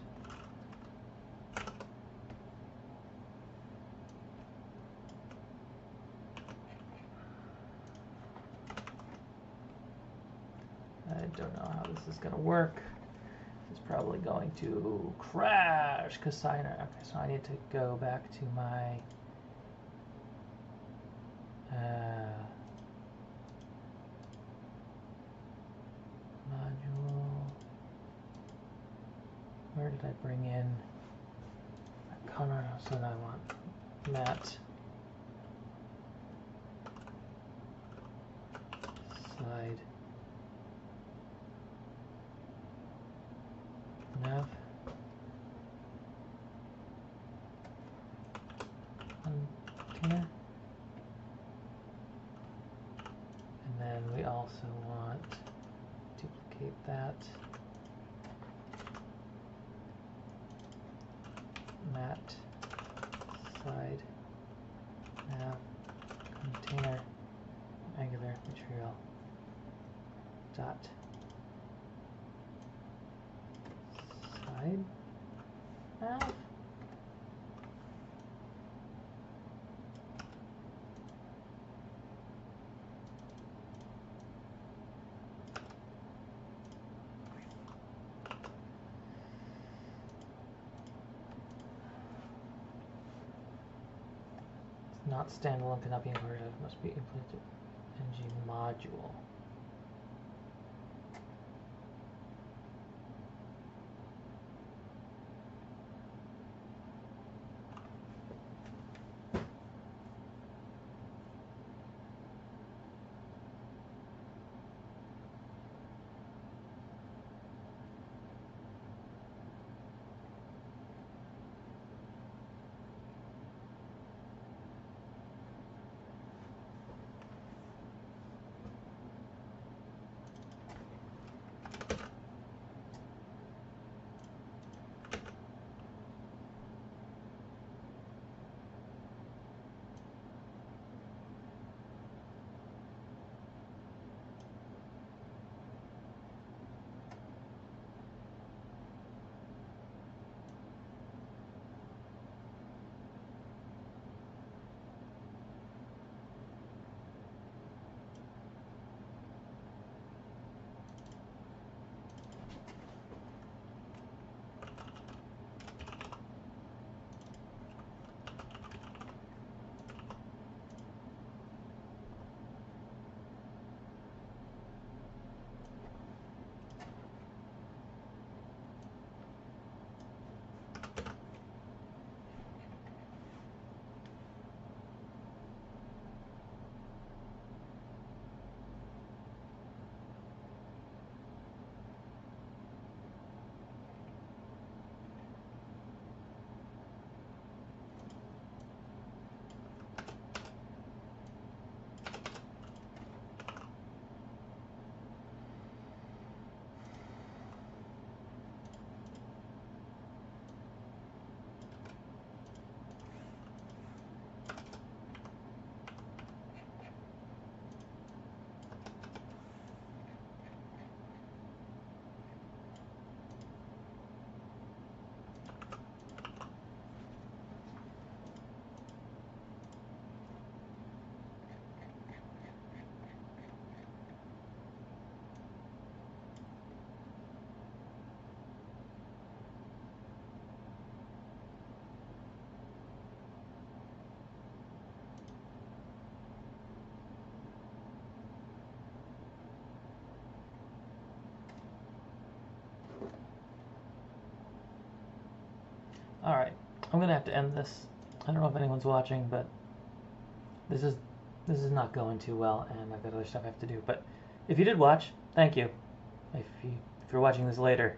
I don't know how this is going to work. It's probably going to crash because okay, so I need to go back to my module. Where did I bring in a color? So now I want matte side nav container, and then we also want to duplicate that matte side nav container angular material dot side nav. Not standalone, cannot be imported, must be implemented ng module. Alright, I'm gonna have to end this. I don't know if anyone's watching, but this is not going too well, and I've got other stuff I have to do. But if you did watch, thank you. if you're watching this later,